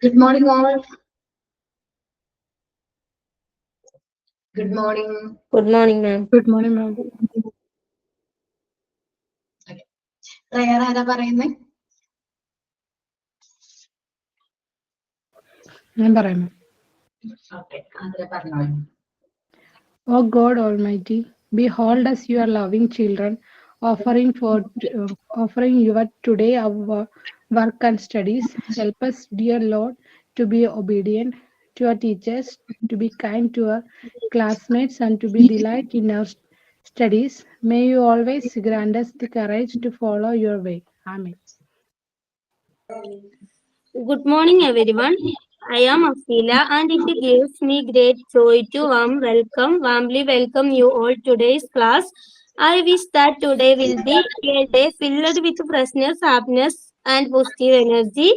Good morning, all. Good morning. Good morning, ma'am. Good morning, ma'am. Okay. Prayer ആരാ പറയുന്നേ? ഞാൻ പറയാം. Okay, ആദ്യം പറഞ്ഞോളൂ. O God Almighty, behold us, your loving children, offering your today our work and studies. Help us, dear Lord, to be obedient to our teachers, to be kind to our classmates, and to be delight in our studies. May you always grant us the courage to follow your way. Amen. Good morning, everyone. I am Afila, and it gives me great joy to warmly welcome you all today's class. I wish that today will be a day filled with freshness, happiness, and positive energy.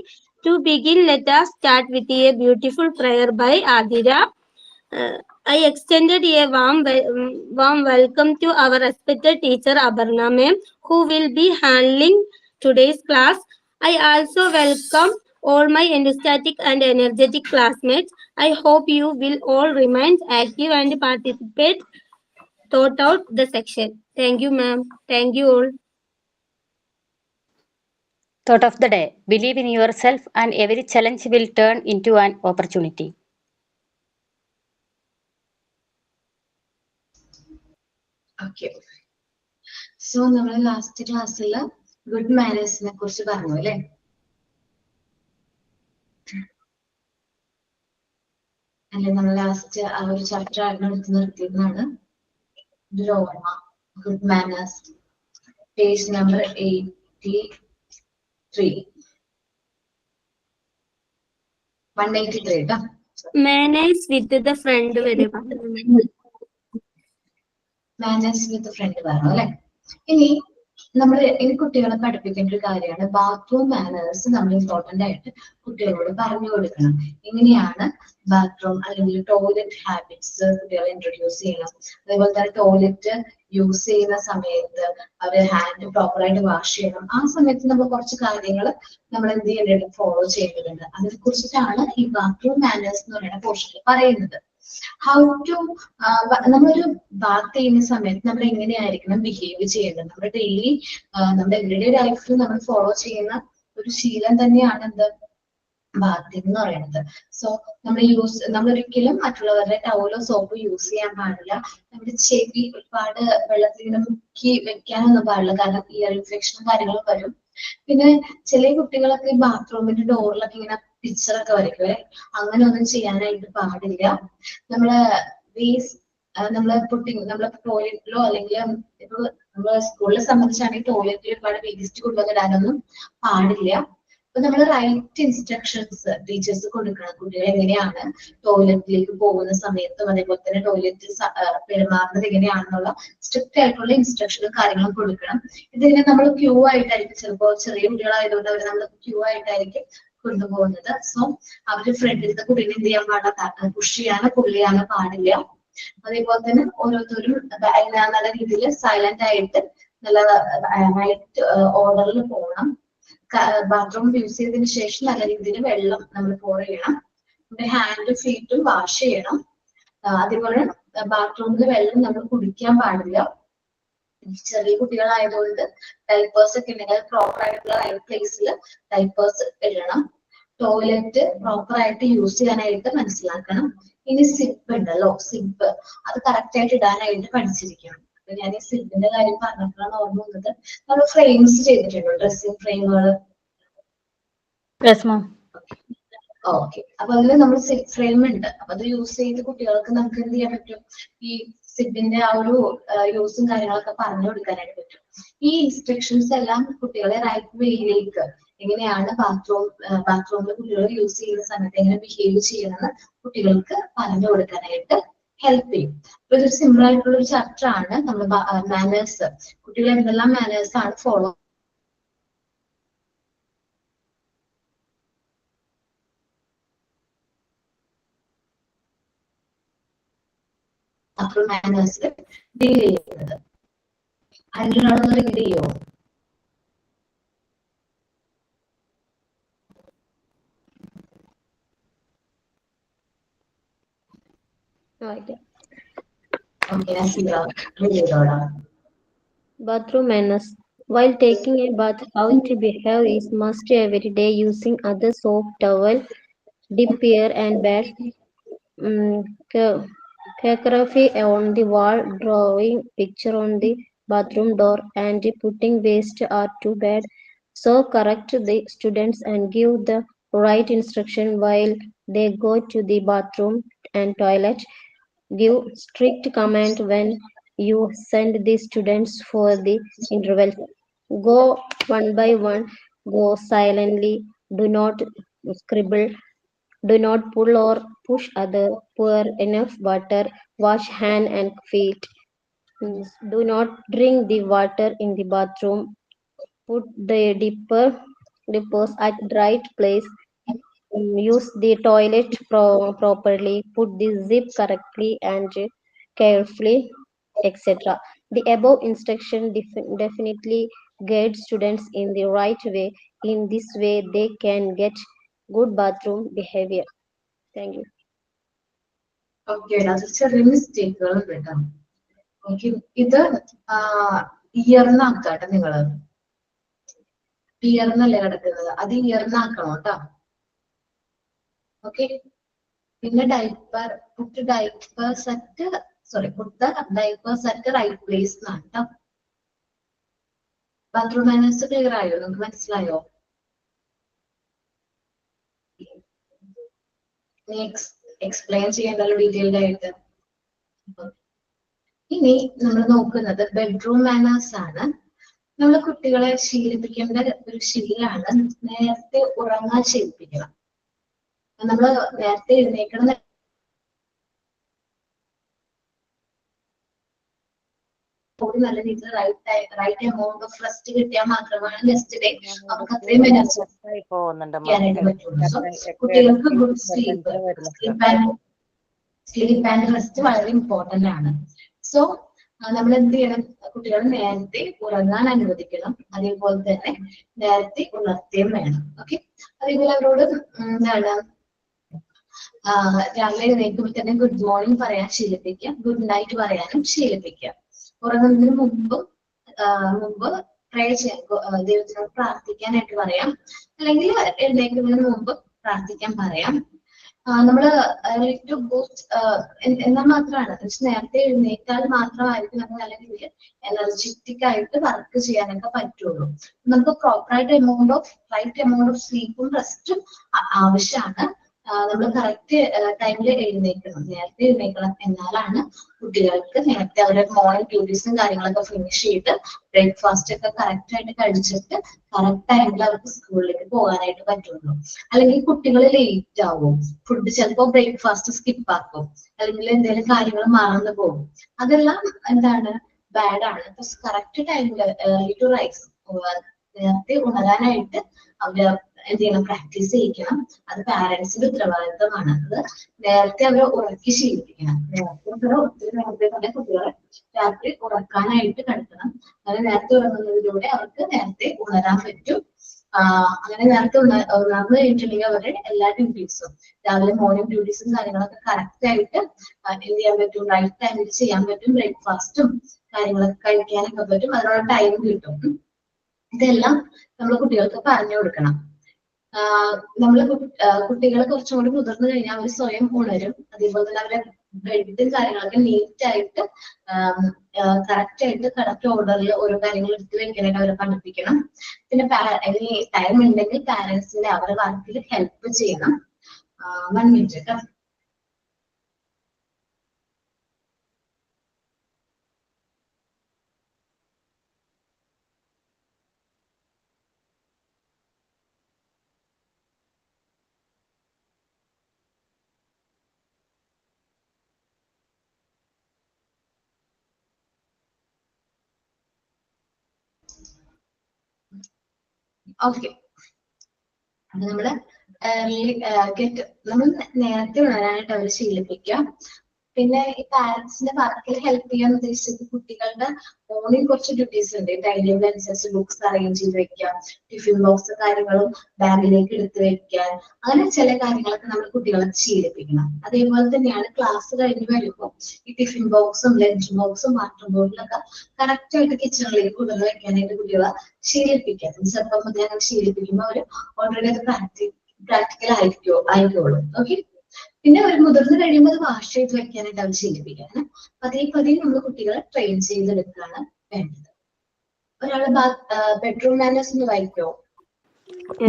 To begin, let us start with a beautiful prayer by Adira. I extended a warm welcome to our respected teacher Abarna ma'am, who will be handling today's class. I also welcome all my enthusiastic and energetic classmates. I hope you will all remain active and participate throughout the section. Thank you, ma'am. Thank you all. Thought of the day: believe in yourself and every challenge will turn into an opportunity. Okay. So നമ്മൾ last ക്ലാസ്സിൽ good മാനേഴ്സിനെ കുറിച്ച് പറഞ്ഞു അല്ലേ? അല്ലെ നമ്മൾ last ആ ഒരു chapter ആയിരുന്നു എടുത്ത് നിർത്തിയതാണ്. Good manners, page number 83. 183 കേട്ടോ. Manners with the friend വരെ പറഞ്ഞു. മാനേഴ്സ് വിത്ത് ഫ്രണ്ട് പറഞ്ഞു അല്ലെ? ഇനി കുട്ടികളെ പഠിപ്പിക്കേണ്ട ഒരു കാര്യമാണ് ബാത്റൂം മാനേഴ്സ്. നമ്മൾ ഇമ്പോർട്ടന്റ് ആയിട്ട് കുട്ടികളോട് പറഞ്ഞു കൊടുക്കണം. എങ്ങനെയാണ് ബാത്റൂം അല്ലെങ്കിൽ ടോയ്ലറ്റ് ഹാബിറ്റ്സ് കുട്ടികളെ ഇൻട്രൊഡ്യൂസ് ചെയ്യണം. അതേപോലെ തന്നെ ടോയ്ലറ്റ് യൂസ് ചെയ്യുന്ന സമയത്ത് അവർ ഹാൻഡ് പ്രോപ്പറായിട്ട് വാഷ് ചെയ്യണം. ആ സമയത്ത് നമ്മൾ കുറച്ച് കാര്യങ്ങൾ നമ്മൾ എന്ത് ചെയ്യേണ്ടത്, ഫോളോ ചെയ്യേണ്ടതുണ്ട്. അതിനെ കുറിച്ചിട്ടാണ് ഈ ബാത്റൂം മാനേഴ്സ് എന്ന് പറയുന്ന പോർഷനിൽ പറയുന്നത്. ഹൗ ടു നമ്മളൊരു ബാത്ത് ചെയ്യുന്ന സമയത്ത് നമ്മൾ എങ്ങനെയായിരിക്കണം ബിഹേവ് ചെയ്യേണ്ടത്. നമ്മുടെ ഡെയിലി നമ്മുടെ എവരിഡേ ലൈഫിൽ നമ്മൾ ഫോളോ ചെയ്യുന്ന ഒരു ശീലം തന്നെയാണ് എന്ത്, ബാത്തിങ് എന്ന് പറയുന്നത്. സോ നമ്മളൊരിക്കലും മറ്റുള്ളവരുടെ ടവലോ സോപ്പോ യൂസ് ചെയ്യാൻ പാടില്ല. നമ്മുടെ ചെവി ഒരുപാട് വെള്ളത്തിൽ ഇങ്ങനെ മുക്കി വെക്കാനൊന്നും പാടില്ല, കാരണം ഇയർ ഇൻഫെക്ഷനും കാര്യങ്ങളും വരും. പിന്നെ ചില കുട്ടികളൊക്കെ ബാത്റൂമിന്റെ ഡോറിലൊക്കെ ഇങ്ങനെ പിക്ചറൊക്കെ വരയ്ക്കുവേ, അങ്ങനെ ഒന്നും ചെയ്യാനായിട്ട് പാടില്ല. നമ്മള് നമ്മളെ ടോയ്ലറ്റിലോ അല്ലെങ്കിൽ ഇപ്പൊ നമ്മളെ സ്കൂളിനെ സംബന്ധിച്ചാണെങ്കിൽ ടോയ്ലറ്റിൽ ഒരുപാട് വേസ്റ്റ് കൊണ്ടുവന്നിടാനൊന്നും പാടില്ല. അപ്പൊ നമ്മൾ റൈറ്റ് ഇൻസ്ട്രക്ഷൻസ് ടീച്ചേഴ്സ് കൊടുക്കണം. കുട്ടികൾ എങ്ങനെയാണ് ടോയ്ലറ്റിലേക്ക് പോകുന്ന സമയത്തും അതേപോലെ തന്നെ ടോയ്ലറ്റിൽ പെരുമാറുന്നത് എങ്ങനെയാണെന്നുള്ള സ്ട്രിക്റ്റ് ആയിട്ടുള്ള ഇൻസ്ട്രക്ഷനും കാര്യങ്ങളും കൊടുക്കണം. ഇതിങ്ങനെ നമ്മൾ ക്യൂ ആയിട്ടായിരിക്കും, ചിലപ്പോൾ ചെറിയ കുട്ടികളായതുകൊണ്ട് അവർ നമ്മൾ ക്യൂ ആയിട്ടായിരിക്കും കൊണ്ടുപോകുന്നത്. സോ അവര് ഫ്രണ്ടിലത്തെ കുട്ടീനെ എന്ത് ചെയ്യാൻ പാടില്ല, പുഷ് ചെയ്യാനോ പുള്ള് ചെയ്യാനോ പാടില്ല. അതേപോലെ തന്നെ ഓരോരുത്തരും നല്ല രീതിയിൽ സൈലന്റ് ആയിട്ട് നല്ല റൈറ്റ് ഓർഡറിൽ പോകണം. ബാത്റൂം യൂസ് ചെയ്തതിനു ശേഷം നല്ല രീതിയിൽ വെള്ളം നമ്മൾ പോർ ചെയ്യണം. നമ്മുടെ ഹാൻഡ് ഫീറ്റും വാഷ് ചെയ്യണം. അതേപോലെ ബാത്റൂമിൽ വെള്ളം നമ്മൾ കുടിക്കാൻ പാടില്ല. ചെറിയ കുട്ടികളായതുകൊണ്ട് ഡൈപ്പേഴ്സ് ഒക്കെ ഉണ്ടെങ്കിൽ പ്രോപ്പർ ആയിട്ടുള്ള റൈറ്റ് പ്ലേസിൽ ഡൈപ്പേഴ്സ് ഇടണം. ടോയ്ലറ്റ് പ്രോപ്പർ ആയിട്ട് യൂസ് ചെയ്യാനായിട്ട് മനസ്സിലാക്കണം. ഇനി സിപ്പ് ഉണ്ടല്ലോ, സിപ്പ് അത് കറക്റ്റ് ആയിട്ട് ഇടാനായിട്ട് പഠിച്ചിരിക്കണം. അപ്പൊ ഞാൻ ഈ സിപ്പിന്റെ കാര്യം പറഞ്ഞപ്പോഴാണ് ഓർമ്മ വന്നത്. നമ്മൾ ഫ്രെയിംസ് ചെയ്തിട്ടുണ്ടോ, ഡ്രസ്സിംഗ് ഫ്രെയിമുകൾ? ഓക്കെ. അപ്പൊ അതിൽ നമ്മൾ സിപ്പ് ഫ്രെയിം ഉണ്ട്. അപ്പൊ അത് യൂസ് ചെയ്ത് കുട്ടികൾക്ക് നമുക്ക് എന്ത് ചെയ്യാൻ പറ്റും, ഈ സിപ്പിന്റെ ആ ഒരു യൂസും കാര്യങ്ങളൊക്കെ പറഞ്ഞു കൊടുക്കാനായിട്ട് പറ്റും. ഈ ഇൻസ്ട്രക്ഷൻസ് എല്ലാം കുട്ടികളെ റൈറ്റ് വേയിലേക്ക്, എങ്ങനെയാണ് ബാത്റൂമിൽ കുട്ടികൾ യൂസ് ചെയ്യുന്ന സമയത്ത് എങ്ങനെ ബിഹേവ് ചെയ്യണമെന്ന് കുട്ടികൾക്ക് പറഞ്ഞു കൊടുക്കാനായിട്ട് ഹെൽപ്പ് ചെയ്യും. അപ്പൊ ഇതൊരു സിമ്പിൾ ആയിട്ടുള്ള ഒരു ചാപ്റ്റർ ആണ്. നമ്മൾ മാനേഴ്സ്, കുട്ടികൾ എന്തെല്ലാം മാനേഴ്സ് ആണ് ഫോളോ മാനേഴ്സ് ഡീൽ ചെയ്യുന്നത്. അതിനൊരാളൊന്ന് റീഡ് ചെയ്യോ? Okay. Okay, Nasira, read it out. Bathroom manners. While taking a bath, how to behave is must every day using other soap, towel, dip here and back. Ca- Calligraphy on the wall, drawing picture on the bathroom door, and putting waste are too bad. So correct the students and give the right instruction while they go to the bathroom and toilet. Give strict command when you send the students for the interval. Go one by one. Go silently. Do not scribble. Do not pull or push other. Pour enough water. Wash hand and feet. Do not drink the water in the bathroom. Put the dippers at right place. Use the toilet properly. Put the zip correctly and carefully, etc. The above instruction definitely guide students in the right way. In this way, they can get good bathroom behavior. Thank you. Okay, അത് ചെറിയ മിസ്റ്റേക്കുകൾ കേട്ടോ. Okay, ഇത് ഇയർന്നാക്കാട്ടെ നിങ്ങള്. ഇയർന്നല്ലേ കിടക്കുന്നത്, അത് ഇയർന്നാക്കണം കേട്ടോ. Okay, പിന്നെ diaper put diapers at put diapers at right place എന്നാണ് കേട്ടോ. ബാത്റൂം മാനേഴ്സ് ക്ലിയർ ആയോ? നിങ്ങൾക്ക് മനസ്സിലായോ? എക്സ്പ്ലെയിൻ ചെയ്യേണ്ടല്ലോ ഡീറ്റെയിൽഡ് ആയിട്ട്. ഇനി നമ്മൾ നോക്കുന്നത് ബെഡ്റൂം മാനേഴ്സ് ആണ്. നമ്മൾ കുട്ടികളെ ശീലിപ്പിക്കേണ്ട ഒരു ശീലമാണ് നേരത്തെ ഉറങ്ങാൻ ശീലിപ്പിക്കണം. നമ്മൾ നേരത്തെ എഴുന്നേക്കണം. നല്ല രീതിയിൽ റൈറ്റ് എമൗണ്ട് ഓഫ് റെസ്റ്റ് കിട്ടിയാൽ മാത്രമാണ് നെക്സ്റ്റ് ഡേ അവർക്ക് അത്രയും എനർജി ചെയ്യാനായിട്ട് പറ്റുള്ളൂ. സോ കുട്ടികൾക്ക് ഗുഡ് സ്ലീപ്പ് ആൻഡ് റെസ്റ്റ് വളരെ ഇമ്പോർട്ടന്റ് ആണ്. സോ നമ്മൾ എന്ത് ചെയ്യണം? കുട്ടികളെ നേരത്തെ ഉറങ്ങാൻ അനുവദിക്കണം. അതേപോലെ തന്നെ നേരത്തെ ഉണർത്തുകയും വേണം. ഓക്കെ, അതേപോലെ അവരോട് എന്താണ് രാവിലെ എഴുന്നേൽക്കുമ്പോൾ തന്നെ ഗുഡ് മോർണിംഗ് പറയാൻ ശീലിപ്പിക്കുക, ഗുഡ് നൈറ്റ് പറയാനും ശീലിപ്പിക്കുക. ഉറങ്ങുന്നതിന് മുമ്പ് പ്രേ ചെയ്യാൻ, ദൈവത്തിനോട് പ്രാർത്ഥിക്കാനായിട്ട് പറയാം, അല്ലെങ്കിൽ എഴുന്നേൽക്കുന്നതിന് മുമ്പ് പ്രാർത്ഥിക്കാൻ പറയാം. നമ്മള് ടു ബൂസ്റ്റ് എന്നാൽ മാത്രമാണ് നേരത്തെ എഴുന്നേറ്റാൽ മാത്രമായിരിക്കും നമുക്ക് നല്ല രീതിയിൽ എനർജറ്റിക് ആയിട്ട് വർക്ക് ചെയ്യാനൊക്കെ പറ്റുള്ളൂ. നമുക്ക് റൈറ്റ് എമൗണ്ട് ഓഫ് സ്ലീപ്പും റെസ്റ്റും ആവശ്യമാണ്. നമ്മൾ കറക്റ്റ് ടൈമിൽ എഴുന്നേൽക്കണം, നേരത്തെ എഴുന്നേൽക്കണം. എന്നാലാണ് കുട്ടികൾക്ക് നേരത്തെ അവരുടെ മോർണിംഗ് ഡ്യൂട്ടീസും കാര്യങ്ങളൊക്കെ ഫിനിഷ് ചെയ്ത് ബ്രേക്ക്ഫാസ്റ്റ് ഒക്കെ കറക്റ്റ് ആയിട്ട് കഴിച്ചിട്ട് കറക്റ്റ് ടൈമിൽ അവർക്ക് സ്കൂളിലേക്ക് പോകാനായിട്ട് പറ്റുള്ളൂ. അല്ലെങ്കിൽ കുട്ടികൾ ലേറ്റ് ആവും, ഫുഡ് ചിലപ്പോൾ ബ്രേക്ക്ഫാസ്റ്റ് സ്കിപ്പ് ആക്കും, അല്ലെങ്കിൽ എന്തെങ്കിലും കാര്യങ്ങൾ മറന്നു പോകും. അതെല്ലാം എന്താണ് ബാഡാണ്. കറക്റ്റ് ടൈമിൽ ഏർലി ടു റൈസ്, നേരത്തെ ഉണരാനായിട്ട് അവര് എന്ത് ചെയ്യണം? പ്രാക്ടീസ് ചെയ്യിക്കണം. അത് പാരന്റ്സിന്റെ ഉത്തരവാദിത്തമാണ്. അത് നേരത്തെ അവരെ ഉറക്കി ശീലിപ്പിക്കണം. ഒത്തിരി നേരത്തെ തന്നെ കുട്ടികളെ രാത്രി ഉറക്കാനായിട്ട് കിടക്കണം. അങ്ങനെ നേരത്തെ ഉറങ്ങുന്നതിലൂടെ അവർക്ക് നേരത്തെ ഉണരാൻ പറ്റും. അങ്ങനെ നേരത്തെ ഉണർന്നു കഴിഞ്ഞിട്ടുണ്ടെങ്കിൽ അവരുടെ എല്ലാ ഡ്യൂട്ടീസും, രാവിലെ മോർണിംഗ് ഡ്യൂട്ടീസും കാര്യങ്ങളൊക്കെ കറക്റ്റ് ആയിട്ട് എന്ത് ചെയ്യാൻ പറ്റും? റൈറ്റ് ടൈമിൽ ചെയ്യാൻ പറ്റും. ബ്രേക്ക്ഫാസ്റ്റും കാര്യങ്ങളൊക്കെ കഴിക്കാനൊക്കെ പറ്റും. അതിനുള്ള ടൈം കിട്ടും. ഇതെല്ലാം നമ്മൾ കുട്ടികൾക്ക് പറഞ്ഞു കൊടുക്കണം. നമ്മൾ കുട്ടികളെ കുറച്ചും കൂടി മുതിർന്നു കഴിഞ്ഞാൽ അവർ സ്വയം ഉണരും. അതേപോലെ തന്നെ അവരുടെ ബെഡും കാര്യങ്ങളൊക്കെ നീറ്റ് ആയിട്ട് കറക്റ്റ് ആയിട്ട് കറക്റ്റ് ഓർഡറിൽ ഓരോ കാര്യങ്ങൾ എടുത്ത് വെക്കാനായിട്ട് അവരെ പഠിപ്പിക്കണം. പിന്നെ ഇനി ടൈം ഉണ്ടെങ്കിൽ പാരന്റ്സിനെ അവരുടെ വർക്കിൽ ഹെൽപ്പ് ചെയ്യണം. 1 മിനിറ്റ് കേട്ടോ. ഓക്കെ, അപ്പൊ നമ്മള് നമ്മൾ നേരത്തെ ഉണരാനായിട്ട് അവരെ ശീലിപ്പിക്കുക. പിന്നെ ഈ പാരന്റ്സിന്റെ വർക്കിൽ ഹെൽപ്പ് ചെയ്യാൻ ഉദ്ദേശിച്ചത് കുട്ടികളുടെ ഓണിൽ കുറച്ച് ഡ്യൂട്ടീസ് ഉണ്ട്. ടൈം ടേബിൾ അനുസരിച്ച് ബുക്സ് അറേഞ്ച് ചെയ്ത് വെക്കാം, ടിഫിൻ ബോക്സ് കാര്യങ്ങളും ബാഗിലേക്ക് എടുത്ത് വെക്കാൻ, അങ്ങനെ ചില കാര്യങ്ങളൊക്കെ നമ്മൾ കുട്ടികളെ ശീലിപ്പിക്കണം. അതേപോലെ തന്നെയാണ് ക്ലാസ് കഴിഞ്ഞ് വരുമ്പോൾ ഈ ടിഫിൻ ബോക്സും ലഞ്ച് ബോക്സും വാട്ടർ ബോട്ടിലൊക്കെ കറക്റ്റ് ആയിട്ട് കിച്ചണിലേക്ക് കൊണ്ടുവന്ന് വെക്കാനായിട്ട് കുട്ടികളെ ശീലിപ്പിക്കാം. ചെറുപ്പം മുതലേ അങ്ങനെ ശീലിപ്പിക്കുമ്പോൾ അവർ ഓൾറെഡി അത് പ്രാക്ടിക്കൽ ആയിക്കോളും. ഓക്കെ. പിന്നെ ഒരു മുതിർന്ന് കഴിയുമ്പോൾ അത് വാഷ് ചെയ്ത് വെക്കാനായിട്ട് അവർ ശീലിപ്പിക്കാണ്. പതിയെ നമ്മൾ കുട്ടികളെ ട്രെയിൻ ചെയ്തെടുക്കുകയാണ് വേണ്ടത്. ഒരാള് ബെഡ്റൂം മാനേഴ്സ് ഒന്ന് വായിക്കോ?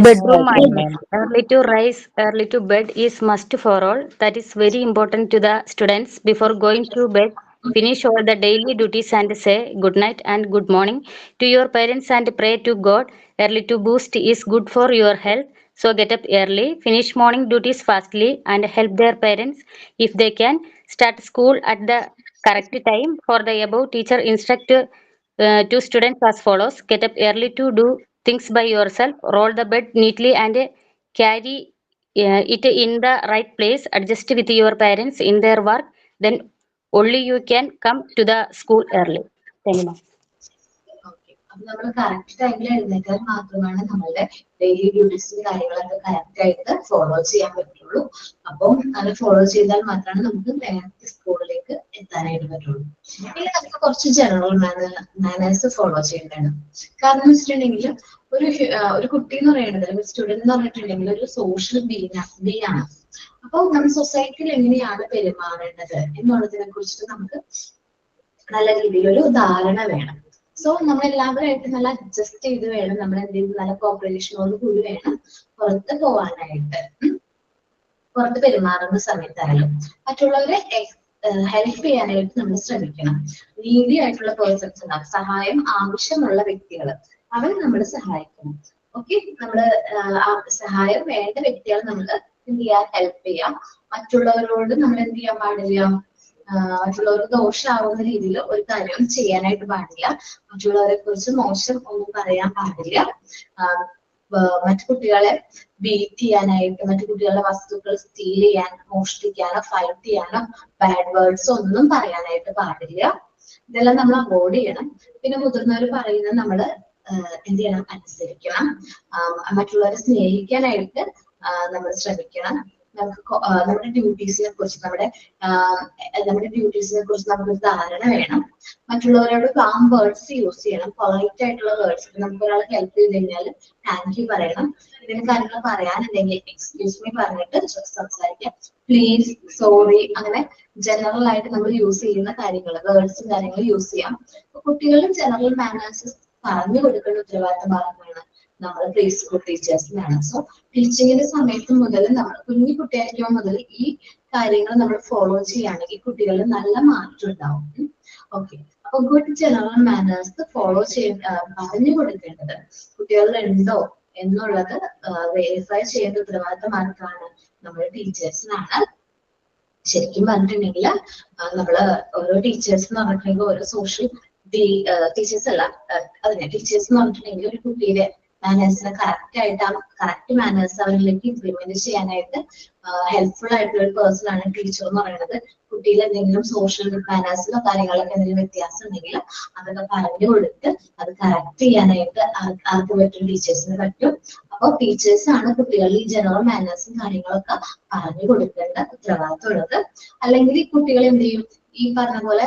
Bedroom manners. Early to rise, early to bed is must for all. That is very important to the students. Before going to bed, finish all the daily duties and say good night and good morning to your parents and pray to God. Early to boost is good for your health. So get up early, finish morning duties fastly and help their parents if they can. Start school at the correct time. For the above, teacher instruct to students as follows. Get up early to do things by yourself. Roll the bed neatly and carry it in the right place. Adjust with your parents in their work. Then only you can come to the school early. Thank you, ma'am. Okay. അപ്പൊ നമ്മൾ correct ടൈമിൽ എഴുന്നേറ്റാൽ മാത്രമാണ് നമ്മളുടെ daily ഡ്യൂട്ടീസും കാര്യങ്ങളൊക്കെ correct ആയിട്ട് follow ചെയ്യാൻ പറ്റുള്ളൂ. അപ്പം അത് ഫോളോ ചെയ്താൽ മാത്രമാണ് നമുക്ക് നേരത്തെ സ്കൂളിലേക്ക് എത്താനായിട്ട് പറ്റുള്ളൂ. ഇനി നമുക്ക് കുറച്ച് ജനറൽ മാനേഴ്സ് ഫോളോ ചെയ്യേണ്ടതാണ്. കാരണം എന്ന് വെച്ചിട്ടുണ്ടെങ്കിൽ ഒരു കുട്ടി എന്ന് പറയുന്നത്, ഒരു സ്റ്റുഡന്റ് എന്ന് പറഞ്ഞിട്ടുണ്ടെങ്കിൽ ഒരു സോഷ്യൽ ബീങ് ആണ്. അപ്പോൾ നമ്മൾ സൊസൈറ്റിയിൽ എങ്ങനെയാണ് പെരുമാറേണ്ടത് എന്നുള്ളതിനെ കുറിച്ചിട്ട് നമുക്ക് നല്ല രീതിയിലൊരു ധാരണ വേണം. സോ നമ്മൾ എല്ലാവരുമായിട്ട് നല്ല അഡ്ജസ്റ്റ് ചെയ്ത് വേണം, നമ്മൾ എന്തെങ്കിലും നല്ല കോപ്പറേഷനോട് കൂടി വേണം പുറത്ത് പോവാനായിട്ട്. പുറത്ത് പെരുമാറുന്ന സമയത്തായാലും മറ്റുള്ളവരെ ഹെൽപ്പ് ചെയ്യാനായിട്ട് നമ്മൾ ശ്രമിക്കണം. നീഡി ആയിട്ടുള്ള പേഴ്സൺസ് ഉണ്ടാവും, സഹായം ആവശ്യമുള്ള വ്യക്തികൾ, അവരെ നമ്മൾ സഹായിക്കണം. ഓക്കെ. നമ്മള് സഹായം വേണ്ട വ്യക്തികളെ നമ്മൾ എന്ത് ചെയ്യാൻ ഹെൽപ്പ് ചെയ്യാം. മറ്റുള്ളവരോട് നമ്മൾ എന്ത് ചെയ്യാൻ പാടില്ല, മറ്റുള്ളവർക്ക് ദോഷമാവുന്ന രീതിയിൽ ഒരു കാര്യം ചെയ്യാനായിട്ട് പാടില്ല. മറ്റുള്ളവരെ കുറിച്ച് മോശം ഒന്നും പറയാൻ പാടില്ല. മറ്റു കുട്ടികളെ ബീറ്റ് ചെയ്യാനായിട്ട്, മറ്റു കുട്ടികളുടെ വസ്തുക്കൾ സ്റ്റീൽ ചെയ്യാൻ, മോഷ്ടിക്കാനോ ഫൈറ്റ് ചെയ്യാനോ ബാഡ് വേർഡ്സ് ഒന്നും പറയാനായിട്ട് പാടില്ല. ഇതെല്ലാം നമ്മൾ അവോയ്ഡ് ചെയ്യണം. പിന്നെ മുതിർന്നവർ പറയുന്നത് നമ്മൾ എന്ത് ചെയ്യണം, അനുസരിക്കണം. മറ്റുള്ളവരെ സ്നേഹിക്കാനായിട്ട് നമ്മൾ ശ്രമിക്കണം. നമുക്ക് നമ്മുടെ ഡ്യൂട്ടീസിനെ കുറിച്ച് നമുക്കൊരു ധാരണ വേണം. മറ്റുള്ളവരോട് കാം വേർഡ്സ് യൂസ് ചെയ്യണം, പൊളൈറ്റ് ആയിട്ടുള്ള വേർഡ്സ്. നമുക്ക് ഒരാളെ ഹെൽപ്പ് ചെയ്ത് കഴിഞ്ഞാൽ താങ്ക് യു പറയണം. ഇതിന് കാര്യങ്ങൾ പറയാനുണ്ടെങ്കിൽ എക്സ്ക്യൂസ് മീ പറഞ്ഞിട്ട് സംസാരിക്കാം. പ്ലീസ്, സോറി, അങ്ങനെ ജനറൽ ആയിട്ട് നമ്മൾ യൂസ് ചെയ്യുന്ന വേർഡ്സും കാര്യങ്ങളും യൂസ് ചെയ്യാം. കുട്ടികളും ജനറൽ മാനേഴ്സ് പറഞ്ഞു കൊടുക്കേണ്ട ഉത്തരവാദിത്തമാണ് നമ്മൾ പ്രീ സ്കൂൾ ടീച്ചേഴ്സിനാണ്. സോ ടീച്ചിങ്ങിന്റെ സമയത്ത് മുതൽ നമ്മൾ കുഞ്ഞു കുട്ടിയായിരിക്കുമ്പോൾ മുതൽ ഈ കാര്യങ്ങൾ നമ്മൾ ഫോളോ ചെയ്യുകയാണെങ്കിൽ കുട്ടികളിൽ നല്ല മാറ്റം ഉണ്ടാവും. ഓക്കെ. അപ്പൊ ഗുഡ് ജനറൽ മാനേഴ്സ് ഫോളോ പറഞ്ഞു കൊടുക്കേണ്ടത് കുട്ടികളിലുണ്ടോ എന്നുള്ളത് വെരിഫൈ ചെയ്യേണ്ട ഉത്തരവാദിത്തം ആർക്കാണ്? നമ്മുടെ ടീച്ചേഴ്സിനാണ്. ശരിക്കും പറഞ്ഞിട്ടുണ്ടെങ്കിൽ നമ്മള് ഓരോ ടീച്ചേഴ്സ് എന്ന് പറഞ്ഞിട്ടുണ്ടെങ്കിൽ ഓരോ സോഷ്യൽ ടീച്ചേഴ്സ് അല്ല, അതിനെ ടീച്ചേഴ്സ് എന്ന് പറഞ്ഞിട്ടുണ്ടെങ്കിൽ ഒരു കുട്ടിയുടെ മാനേഴ്സിനെ കറക്റ്റ് മാനേഴ്സ് അവരിലേക്ക് ഇംപ്ലിമെന്റ് ചെയ്യാനായിട്ട് ഹെൽപ്ഫുൾ ആയിട്ടുള്ള ഒരു പേഴ്സൺ ആണ് ടീച്ചർ എന്ന് പറയുന്നത്. കുട്ടിയിൽ എന്തെങ്കിലും സോഷ്യൽ മാനേഴ്സിലോ കാര്യങ്ങളൊക്കെ എന്തെങ്കിലും വ്യത്യാസം ഉണ്ടെങ്കിൽ അതൊക്കെ പറഞ്ഞു കൊടുത്ത് അത് കറക്റ്റ് ചെയ്യാനായിട്ട് ആർക്ക് പറ്റും? ടീച്ചേഴ്സിന് പറ്റും. അപ്പോൾ ടീച്ചേഴ്സ് ആണ് കുട്ടികളിൽ ഈ ജനറൽ മാനേഴ്സും കാര്യങ്ങളൊക്കെ പറഞ്ഞു കൊടുക്കേണ്ട ഉത്തരവാദിത്തം ഉള്ളത്. അല്ലെങ്കിൽ ഈ കുട്ടികൾ എന്ത് ചെയ്യും, ഈ പറഞ്ഞ പോലെ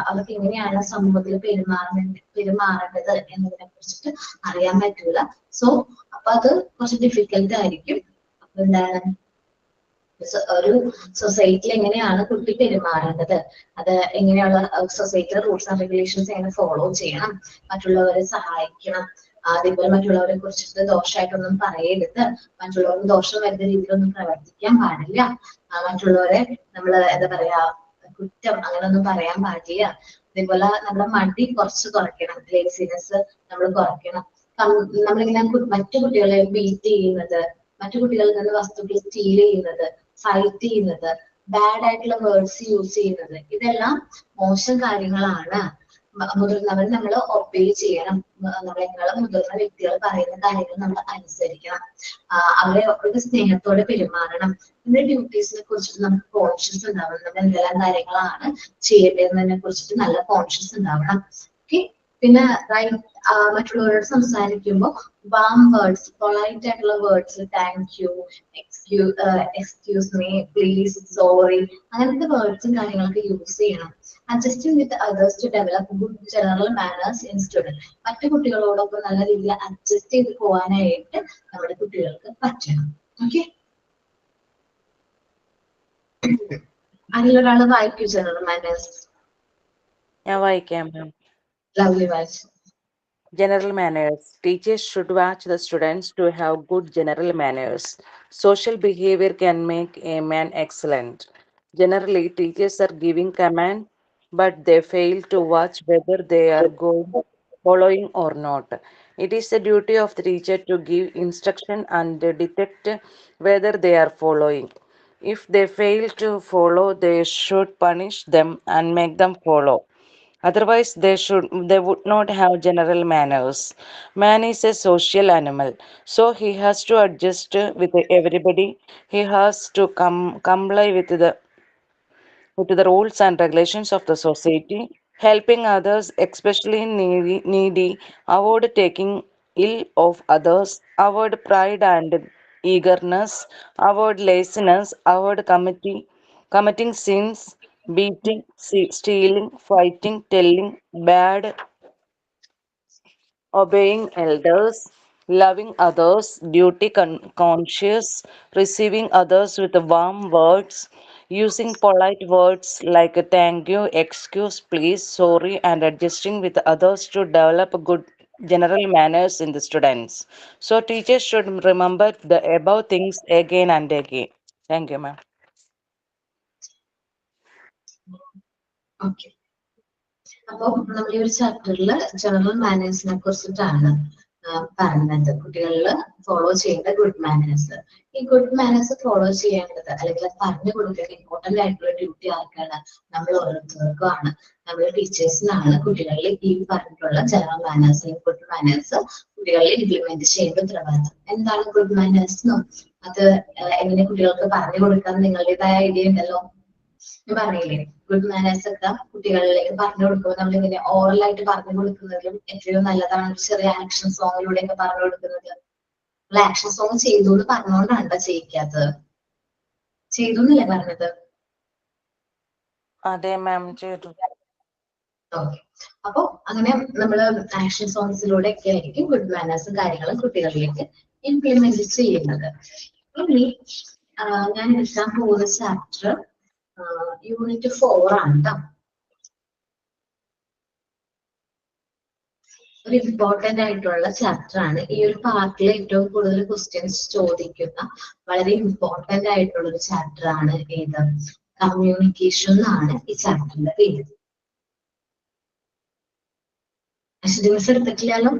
അവർക്ക് എങ്ങനെയാണ് സമൂഹത്തിൽ പെരുമാറേണ്ടത് എന്നതിനെ കുറിച്ചിട്ട് അറിയാൻ പറ്റില്ല. സോ അപ്പൊ അത് കുറച്ച് ഡിഫിക്കൽട്ട് ആയിരിക്കും. അപ്പൊ എന്താണ്, ഒരു സൊസൈറ്റിയിൽ എങ്ങനെയാണ് കുട്ടി പെരുമാറേണ്ടത്, അത് എങ്ങനെയുള്ള സൊസൈറ്റിയിലെ റൂൾസ് ആൻഡ് റെഗുലേഷൻസ് എങ്ങനെ ഫോളോ ചെയ്യണം, മറ്റുള്ളവരെ സഹായിക്കണം, അതേപോലെ മറ്റുള്ളവരെ കുറിച്ചിട്ട് ദോഷമായിട്ടൊന്നും പറയരുത്, മറ്റുള്ളവർക്ക് ദോഷം വരുന്ന രീതിയിലൊന്നും പ്രവർത്തിക്കാൻ പാടില്ല, മറ്റുള്ളവരെ നമ്മള് എന്താ പറയാ കുറ്റം അങ്ങനെയൊന്നും പറയാൻ പാടില്ല. അതേപോലെ നമ്മുടെ മടി കുറച്ച് കുറയ്ക്കണം, ലേസിനെസ് നമ്മൾ കുറയ്ക്കണം. നമ്മളിങ്ങനെ മറ്റു കുട്ടികളെ ബീറ്റ് ചെയ്യുന്നത്, മറ്റു കുട്ടികളിൽ നിന്ന് വസ്തുക്കൾ സ്റ്റീൽ ചെയ്യുന്നത്, ഫൈറ്റ് ചെയ്യുന്നത്, ബാഡ് ആയിട്ടുള്ള വേർഡ്സ് യൂസ് ചെയ്യുന്നത്, ഇതെല്ലാം മോശം കാര്യങ്ങളാണ്. മുതിർന്നവർ നമ്മൾ ഒബേ ചെയ്യണം. നമ്മളെക്കാളും മുതിർന്ന വ്യക്തികൾ പറയുന്ന കാര്യങ്ങൾ നമ്മൾ അനുസരിക്കണം. അവരുടെ സ്നേഹത്തോടെ പെരുമാറണം. നമ്മുടെ ഡ്യൂട്ടീസിനെ കുറിച്ചിട്ട് നമുക്ക് കോൺഷ്യസ് ഉണ്ടാവണം. നമ്മൾ എന്തെല്ലാം കാര്യങ്ങളാണ് ചെയ്യേണ്ടതിനെ കുറിച്ചിട്ട് നല്ല കോൺഷ്യസ് ഉണ്ടാവണം. ഓക്കെ. പിന്നെ മറ്റുള്ളവരോട് സംസാരിക്കുമ്പോൾ വാം വേർഡ്സ്, പൊളൈറ്റ് ആയിട്ടുള്ള words, thank you, excuse me, please, sorry, അങ്ങനത്തെ വേർഡ്സും കാര്യങ്ങളൊക്കെ യൂസ് ചെയ്യണം. Adjusting with others to develop good general manners in student. മറ്റു കുട്ടികളോടൊപ്പം നല്ല രീതിയിൽ അഡ്ജസ്റ്റ് ചെയ്ത് പോകാനായിട്ട് നമ്മുടെ കുട്ടികൾക്ക് പറ്റണം. ഓക്കെ. അതിലൊരാള് വായിക്കൂ ജനറൽ മാനേഴ്സ്. ഞാൻ വായിക്കാം മാം. ലവ്ലി വായിച്ചു. General manners. Teachers should watch the students to have good general manners. Social behavior can make a man excellent. Generally, teachers are giving command, but they fail to watch whether they are following or not. It is the duty of the teacher to give instruction and detect whether they are following. If they fail to follow, they should punish them and make them follow. Otherwise, they would not have general manners. Man is a social animal, so he has to adjust with everybody. He has to comply with the rules and regulations of the society, helping others, especially needy, avoid taking ill of others, avoid pride and eagerness, avoid laziness, avoid committing sins, beating, stealing, fighting, telling bad, obeying elders, loving others, duty conscious, receiving others with warm words, using polite words like thank you, excuse, please, sorry, and adjusting with others to develop good general manners in the students. So teachers should remember the above things again and again. Thank you, ma'am. Okay. അപ്പൊ നമ്മൾ ഈ ഒരു ചാപ്റ്ററിൽ general മാനേഴ്സിനെ കുറിച്ചിട്ടാണ് പറഞ്ഞത്. കുട്ടികളിൽ follow ചെയ്യേണ്ട good manners. ഈ ഗുഡ് മാനേഴ്സ് ഫോളോ ചെയ്യേണ്ടത് അല്ലെങ്കിൽ പറഞ്ഞു കൊടുക്കേണ്ട ഇമ്പോർട്ടന്റ് ആയിട്ടുള്ള ഡ്യൂട്ടി ആർക്കാണ്? നമ്മൾ ഓരോരുത്തർക്കുമാണ്. നമ്മൾ ടീച്ചേഴ്സിനാണ് കുട്ടികളിൽ ഈ പറഞ്ഞിട്ടുള്ള ജനറൽ മാനേഴ്സ്, ഗുഡ് മാനേഴ്സ് കുട്ടികളിൽ ഇംപ്ലിമെന്റ് ചെയ്യേണ്ട ഉത്തരവാദിത്തം. എന്താണ് ഗുഡ് മാനേഴ്സ് എന്നും അത് എങ്ങനെ കുട്ടികൾക്ക് പറഞ്ഞു കൊടുക്കാൻ നിങ്ങളുടേതായ ഐഡിയ ഉണ്ടല്ലോ. ഞാൻ പറഞ്ഞില്ലേ, ഗുഡ് മാനേഴ്സ് ഒക്കെ കുട്ടികളിലേക്ക് പറഞ്ഞു കൊടുക്കുമ്പോൾ നമ്മൾ ഇങ്ങനെ ഓറൽ ആയിട്ട് പറഞ്ഞു കൊടുക്കുന്നതിലും എത്രയോ നല്ലതാണ് ചെറിയ ആക്ഷൻ സോങ്ങിലൂടെ ഒക്കെ പറഞ്ഞു കൊടുക്കുന്നത്. നമ്മൾ ആക്ഷൻ സോങ് ചെയ്തു എന്ന് പറഞ്ഞുകൊണ്ടാണ് ചെയ്യിക്കാത്തത്. ചെയ്തു എന്നല്ലേ പറഞ്ഞത്? അതെ മാം, ചെയ്തു. ഓക്കെ. അപ്പൊ അങ്ങനെ നമ്മള് ആക്ഷൻ സോങ്സിലൂടെ ഒക്കെ ആയിരിക്കും ഗുഡ് മാനേഴ്സും കാര്യങ്ങളും കുട്ടികളിലേക്ക് ഇംപ്ലിമെന്റ് ചെയ്യുന്നത്. ഇനി ഞാൻ എടുക്കാൻ പോകുന്ന ചാപ്റ്റർ യൂണിറ്റ് 4 ആണ് കേട്ടോ. ഒരു ഇമ്പോർട്ടന്റ് ആയിട്ടുള്ള ചാപ്റ്റർ ആണ്. ഈ ഒരു പാർട്ടിൽ ഏറ്റവും കൂടുതൽ ക്വസ്റ്റ്യൻസ് ചോദിക്കുന്ന വളരെ ഇമ്പോർട്ടന്റ് ആയിട്ടുള്ള ഒരു ചാപ്റ്റർ ആണ് ഏത്? കമ്മ്യൂണിക്കേഷൻ എന്നാണ് ഈ ചാപ്റ്ററിന്റെ പേര്. അശ്വതി മിസ് എടുത്തിട്ടില്ലല്ലോ?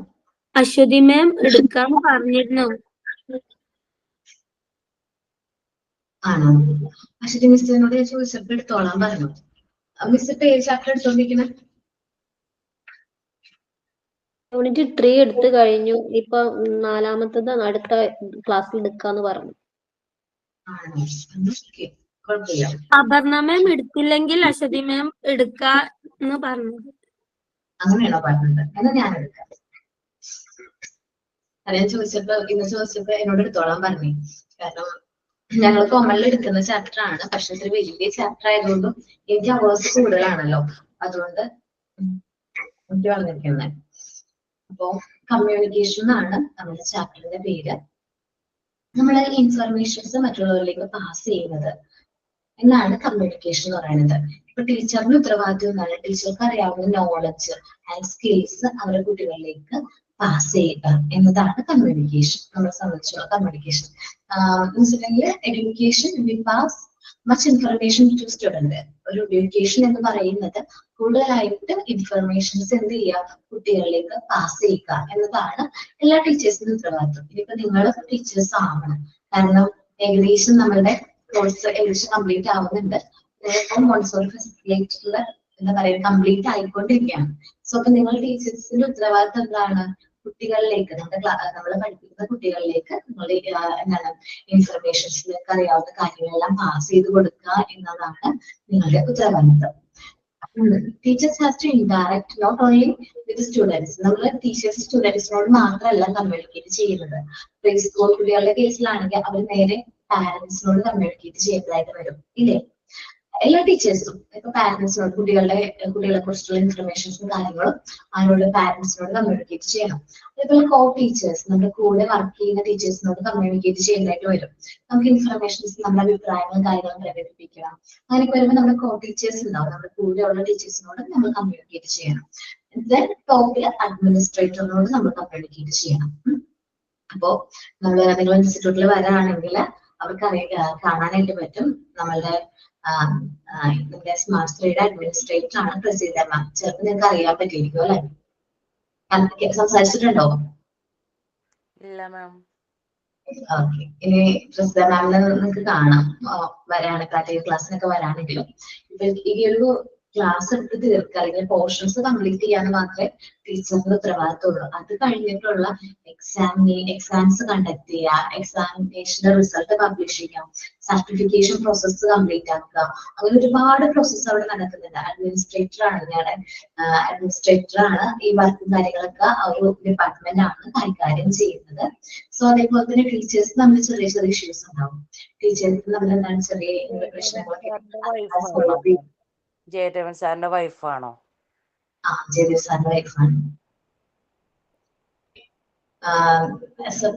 അശ്വതി മാം എടുക്കാൻ പറഞ്ഞിരുന്നു. ആണോ? അശ്വതി മിസ്സിനോട് ഞാൻ ചോദിച്ചപ്പോൾ എടുത്തോളാൻ പറഞ്ഞു. മിസ് ഇപ്പൊ ഏത് ചാപ്റ്റർ എടുത്തോണ്ടിരിക്കുന്നത്? യൂണിറ്റ് 3 എടുത്തു കഴിഞ്ഞു. ഇപ്പൊ 4-മത്തത് അടുത്ത ക്ലാസ്സിൽ എടുക്കാന്ന് പറഞ്ഞു. ആണോ? കുഴപ്പമില്ല. അപർണ മാം എടുത്തില്ലെങ്കിൽ അശ്വതി മാം എടുക്കാന്ന് പറഞ്ഞത്. അങ്ങനെയാണോ പറഞ്ഞത്? എന്നാ ഞാൻ എടുക്കാം. ഞാൻ ചോദിച്ചപ്പോ ഇന്ന് ചോദിച്ചപ്പോ എന്നോട് എടുത്തോളാൻ പറഞ്ഞു. കാരണം ഞങ്ങൾ കോമണിൽ എടുക്കുന്ന ചാപ്റ്റർ ആണ്. പക്ഷെ ഇത്ര വലിയ ചാപ്റ്റർ ആയതുകൊണ്ടും എനിക്ക് അവേഴ്സ് കൂടുതലാണല്ലോ, അതുകൊണ്ട് എനിക്ക് പറഞ്ഞിരിക്കുന്നത്. അപ്പോ കമ്മ്യൂണിക്കേഷൻ ആണ് നമ്മുടെ ചാപ്റ്ററിന്റെ പേര്. നമ്മള് ഇൻഫർമേഷൻസ് മറ്റുള്ളവരിലേക്ക് പാസ് ചെയ്യുന്നത് എന്നാണ് കമ്മ്യൂണിക്കേഷൻ എന്ന് പറയുന്നത്. ഇപ്പൊ ടീച്ചറിന്റെ ഉത്തരവാദിത്വം എന്താണ്? ടീച്ചർക്ക് അറിയാവുന്ന നോളജ് ആൻഡ് സ്കിൽസ് അവരുടെ കുട്ടികളിലേക്ക് പാസ് ചെയ്യുക എന്നതാണ് കമ്മ്യൂണിക്കേഷൻ. നമ്മളെ സംബന്ധിച്ചുള്ള കമ്മ്യൂണിക്കേഷൻ വെച്ചിട്ടുണ്ടെങ്കിൽ education will pass much information to student. ഒരു എഡ്യൂക്കേഷൻ എന്ന് പറയുന്നത് കൂടുതലായിട്ട് ഇൻഫർമേഷൻസ് എന്ത് ചെയ്യുക, കുട്ടികളിലേക്ക് പാസ് ചെയ്യുക എന്നതാണ് എല്ലാ ടീച്ചേഴ്സിന്റെ ഉത്തരവാദിത്വം. ഇനിയിപ്പോ നിങ്ങൾ ടീച്ചേഴ്സ് ആവണം. കാരണം ഏകദേശം നമ്മളുടെ കോഴ്സ് ഏകദേശം കംപ്ലീറ്റ് ആവുന്നുണ്ട്. ഇപ്പം മോണ്ടിസോറി ഫെസിലിറ്റിയിലുള്ള എന്താ പറയുക കംപ്ലീറ്റ് ആയിക്കൊണ്ടിരിക്കുകയാണ്. സോ അപ്പൊ നിങ്ങൾ ടീച്ചേഴ്സിന്റെ ഉത്തരവാദിത്തം എന്താണ്? കുട്ടികളിലേക്ക് നമ്മൾ പഠിപ്പിക്കുന്ന കുട്ടികളിലേക്ക് നിങ്ങൾ എന്താണ് ഇൻഫർമേഷൻസ് നിങ്ങൾക്ക് അറിയാവുന്ന കാര്യങ്ങളെല്ലാം പാസ് ചെയ്ത് കൊടുക്കുക എന്നതാണ് നിങ്ങളുടെ ഉത്തരവാദിത്തം. Teachers has to interact not only with the students. നമ്മൾ ടീച്ചേഴ്സ് സ്റ്റുഡൻസിനോട് മാത്രമല്ല കമ്മ്യൂണിക്കേറ്റ് ചെയ്യുന്നത്. പ്രീ സ്കൂൾ കുട്ടികളുടെ കേസിലാണെങ്കിൽ അവർ നേരെ പാരന്റ്സിനോട് കമ്മ്യൂണിക്കേറ്റ് ചെയ്യേണ്ടതായിട്ട് വരും ഇല്ലേ? എല്ലാ ടീച്ചേഴ്സും ഇപ്പൊ പാരന്റ്സിനോട് കുട്ടികളെ കുറിച്ചുള്ള ഇൻഫർമേഷൻസും കാര്യങ്ങളും അവരോട് പാരന്റ്സിനോട് കമ്മ്യൂണിക്കേറ്റ് ചെയ്യണം. അതേപോലെ കോ ടീച്ചേഴ്സ് നമ്മുടെ കൂടെ വർക്ക് ചെയ്യുന്ന ടീച്ചേഴ്സിനോട് കമ്മ്യൂണിക്കേറ്റ് ചെയ്യേണ്ടതായിട്ട് വരും. നമുക്ക് ഇൻഫർമേഷൻസ് നമ്മുടെ അഭിപ്രായങ്ങളും കാര്യങ്ങളും പ്രകടിപ്പിക്കണം. അങ്ങനെയൊക്കെ വരുമ്പോൾ നമ്മുടെ കോ ടീച്ചേഴ്സ് ഉണ്ടാവും, നമ്മുടെ കൂടെയുള്ള ടീച്ചേഴ്സിനോട് നമ്മൾ കമ്മ്യൂണിക്കേറ്റ് ചെയ്യണം. ടോപ്പിലെ അഡ്മിനിസ്ട്രേറ്ററിനോട് നമ്മൾ കമ്മ്യൂണിക്കേറ്റ് ചെയ്യണം. അപ്പോ നിങ്ങൾ ഇൻസ്റ്റിറ്റ്യൂട്ടിൽ വരാണെങ്കിൽ അവർക്ക് കാണാനായിട്ട് പറ്റും നമ്മളുടെ സ്മാർട്ട് സ്റ്റഡിയുടെ അഡ്മിനിസ്ട്രേറ്റർ ആണ് പ്രസീത മാം. ചിലപ്പോൾ നിങ്ങൾക്ക് അറിയാൻ പറ്റിയിരിക്കും അല്ലെ? സംസാരിച്ചിട്ടുണ്ടോ? ഇല്ല മാം. ഓക്കെ, ഇനി പ്രസീത മാമിനെ നിങ്ങൾക്ക് കാണാം വരാണ് പ്രാക്ടിക്കൽ ക്ലാസ്സിനൊക്കെ വരാണെങ്കിലും. ഇപ്പൊ ഈ ഒരു ക്ലാസ് എടുത്ത് തീർക്കുക അല്ലെങ്കിൽ പോർഷൻസ് കംപ്ലീറ്റ് ചെയ്യാൻ മാത്രമേ ടീച്ചറിന്റെ ഉത്തരവാദിത്തമുള്ളൂ. അത് കഴിഞ്ഞിട്ടുള്ള എക്സാംസ് കണ്ടക്ട് ചെയ്യുക, എക്സാമിനേഷന്റെ റിസൾട്ട് പബ്ലിഷ് ചെയ്യാം, സർട്ടിഫിക്കേഷൻ പ്രോസസ്സ് കംപ്ലീറ്റ് ആക്കുക, അങ്ങനെ ഒരുപാട് പ്രോസസ്സ് അവിടെ നടക്കുന്നുണ്ട്. അഡ്മിനിസ്ട്രേറ്റർ ആണ് ഈ വർക്കും കാര്യങ്ങളൊക്കെ ഒരു ഡിപ്പാർട്ട്മെന്റ് ആണ് കൈകാര്യം ചെയ്യുന്നത്. സോ അതേപോലെ തന്നെ ടീച്ചേഴ്സ് തമ്മിൽ ചെറിയ ചെറിയ ഇഷ്യൂസ് ഉണ്ടാവും. ടീച്ചേഴ്സ് തമ്മിൽ എന്താണ് ചെറിയ പ്രശ്നങ്ങളൊക്കെ. ജയദേവൻ സാറിന്റെ വൈഫാണോ? ജയദേവ് സാറിന്റെ വൈഫാണ്.